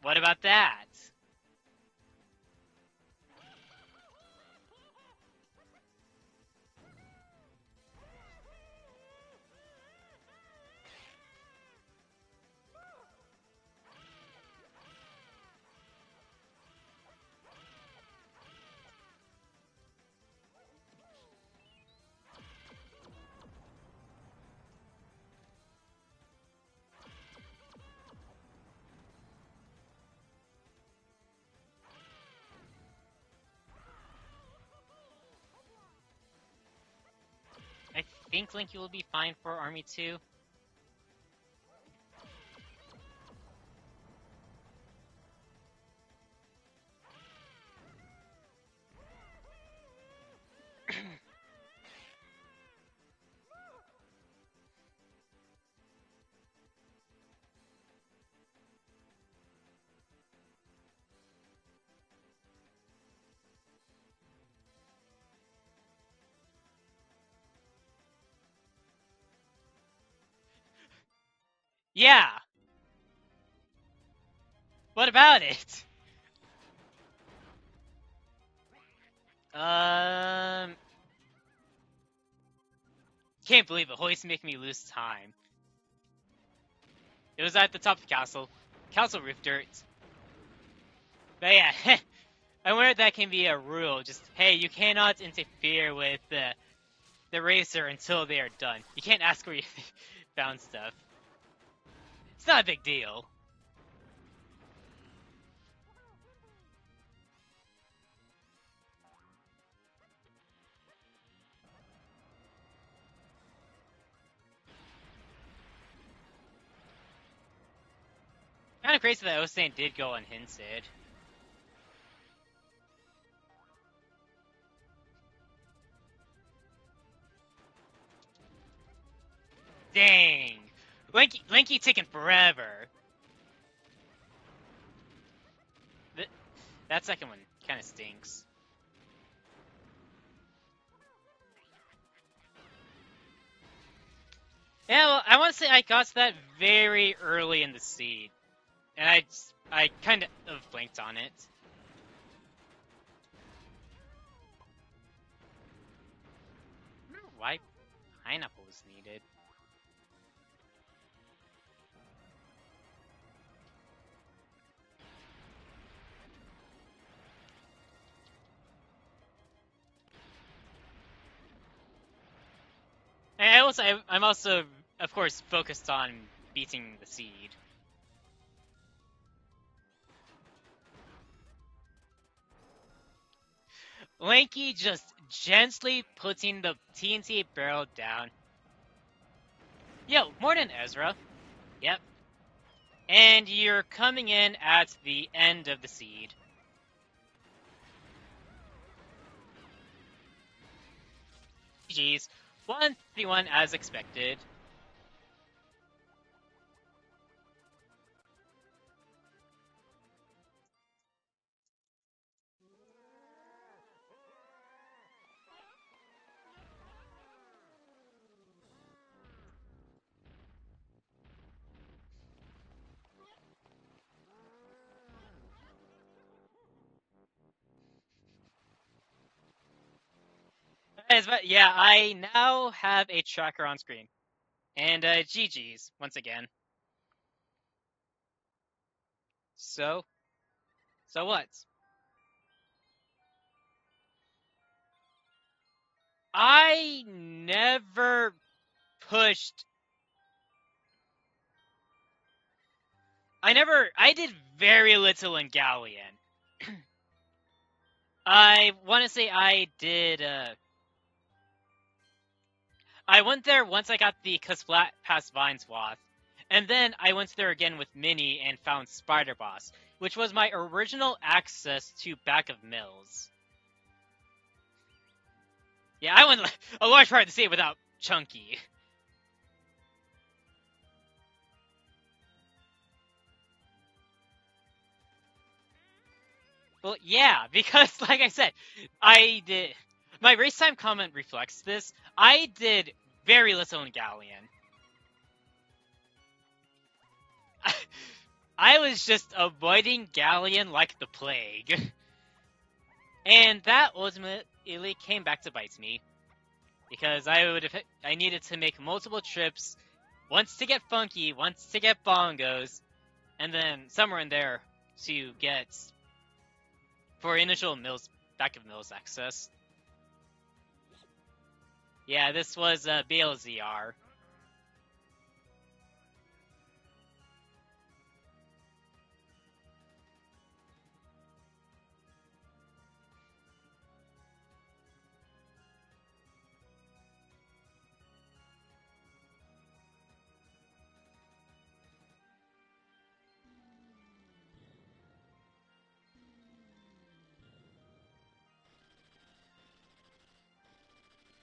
S1: What about that? I think Linky will be fine for Army 2. Yeah! What about it? Can't believe it. Hoist make me lose time. It was at the top of the castle. Castle roof dirt. But yeah, I wonder if that can be a rule. Just, hey, you cannot interfere with the racer until they are done. You can't ask where you found stuff. It's not a big deal. Kind of crazy that Osane did go unhinted. Dang! Linky taking forever. That second one kind of stinks. Yeah, well, I want to say I got to that very early in the seed, and I kind of blanked on it. I don't know why pineapple was needed. And I'm also, of course, focused on beating the seed. Lanky just gently putting the TNT barrel down. Yo, more than Ezra. Yep. And you're coming in at the end of the seed. GG's. 1-3-1 as expected. But yeah, I now have a tracker on screen. And GG's, once again. So what? I never pushed. I did very little in Galleon. I want to say I did, I went there once I got the Kasplat past Vineswath, and then I went there again with Minnie and found Spider Boss, which was my original access to Back of Mills. Yeah, I went a large part of the state without Chunky. Well, yeah, because like I said, I did. My race time comment reflects this. I did very little in Galleon. I was just avoiding Galleon like the plague. And that ultimately came back to bite me. Because I needed to make multiple trips, once to get Funky, once to get Bongos, and then somewhere in there to get for initial mills back of mills access. Yeah, this was BLZR.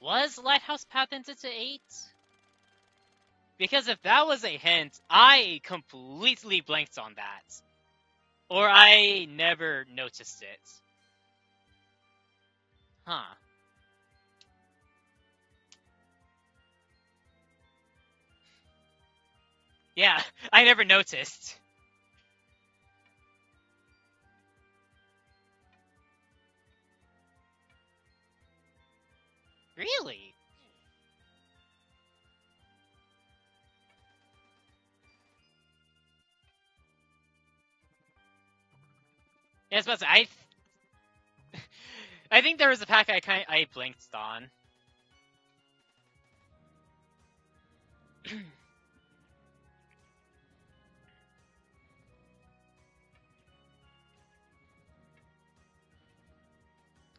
S1: Was Lighthouse Path into 8? Because if that was a hint, I completely blanked on that. Or I never noticed it. Huh. Yeah, I never noticed. Really? Yeah, I was about to say, I think there was a pack I blinked on.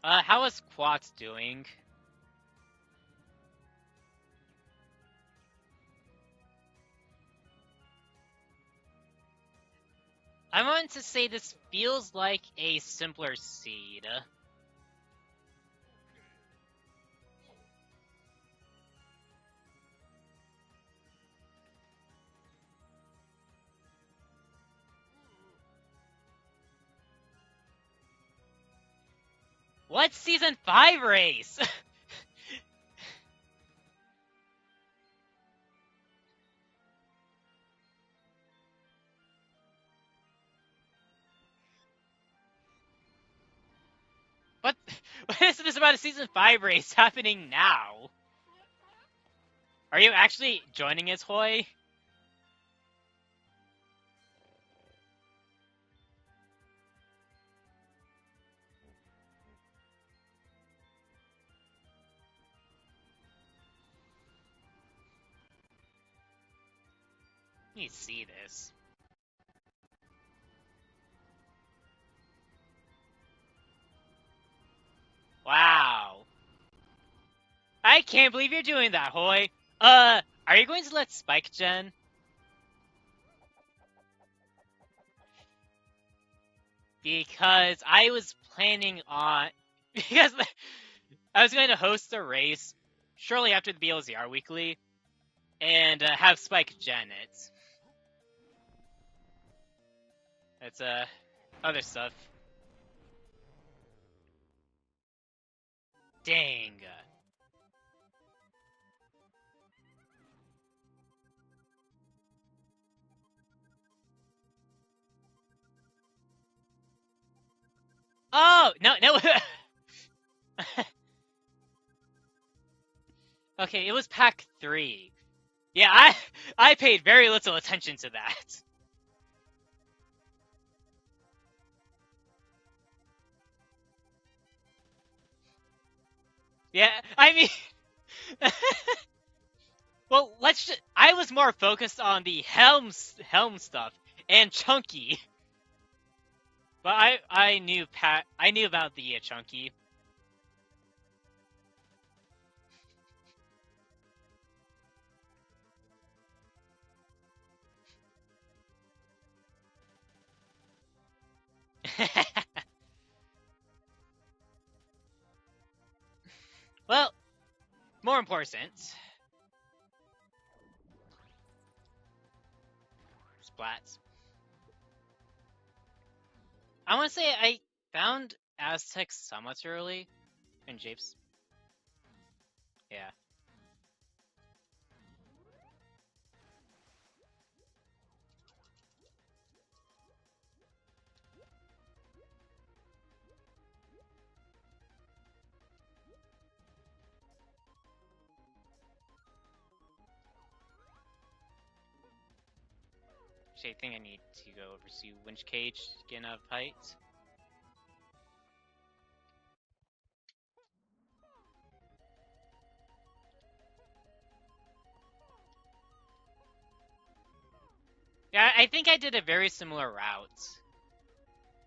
S1: How is Quat doing? I want to say this feels like a simpler seed. What season 5 race? What is this about a season 5 race happening now? Are you actually joining us, Hoy? Let me see this. Wow. I can't believe you're doing that, Hoy. Are you going to let Spike Gen? Because I was planning on... Because I was going to host a race shortly after the BLZR weekly, and have Spike Gen it. It's other stuff. Dang. Oh no. Okay, it was pack 3. Yeah, I paid very little attention to that. Yeah, I mean, well, I was more focused on the helm stuff and Chunky, but I knew about the Chunky. Well, more important. Splats. I want to say found Aztecs somewhat early in Japes. Yeah. Actually, I think I need to go over to Winch Cage to get enough height. Yeah, I think I did a very similar route.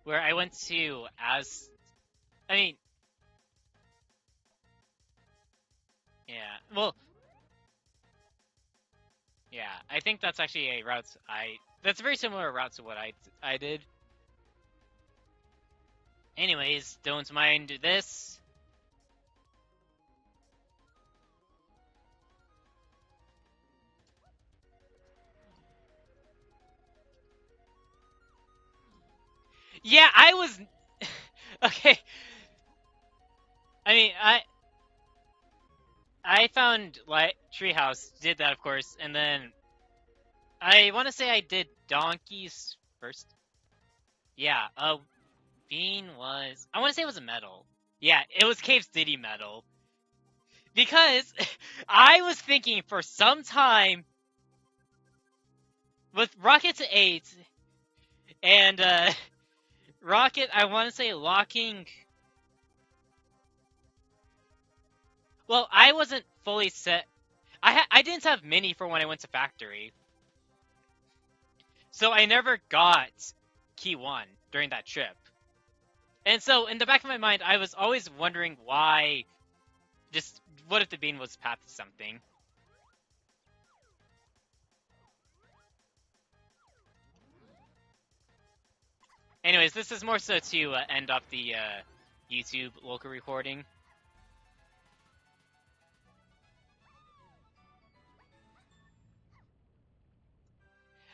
S1: Where I went to I mean, yeah. Well, yeah. I think that's actually a route that's a very similar route to what I did. Anyways, don't mind this. Yeah, I was okay. I mean, I found like Treehouse, did that of course, and then I want to say I did Donkeys first. Yeah, Bean was I want to say it was a metal. Yeah, it was Cave City metal. Because I was thinking for some time with Rocket to 8 and Rocket, I want to say locking. Well, I wasn't fully set. I didn't have mini for when I went to factory, so I never got key 1 during that trip. And so in the back of my mind, I was always wondering why. Just what if the bean was path to something? Anyways, this is more so to end off the YouTube local recording.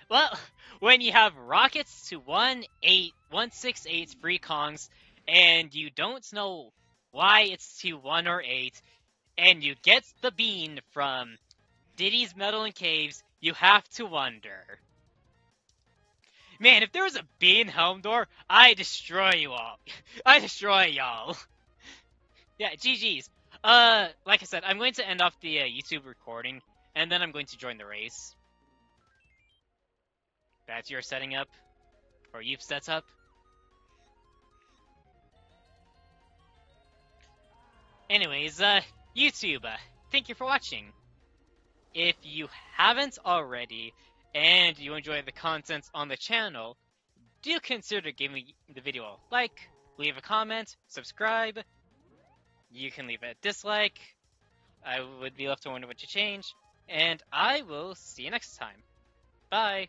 S1: Well, when you have rockets to 168 free Kongs, and you don't know why it's to 1 or 8, and you get the bean from Diddy's Metal and Caves, you have to wonder. Man, if there was a bean helm door, I destroy you all. I destroy y'all. Yeah, GG's. Like I said, I'm going to end off the YouTube recording, and then I'm going to join the race. That's your setting up, or you've set up. Anyways, YouTube, thank you for watching. If you haven't already, and you enjoy the content on the channel, do consider giving the video a like, leave a comment, subscribe. You can leave a dislike. I would be left to wonder what to change. And I will see you next time. Bye!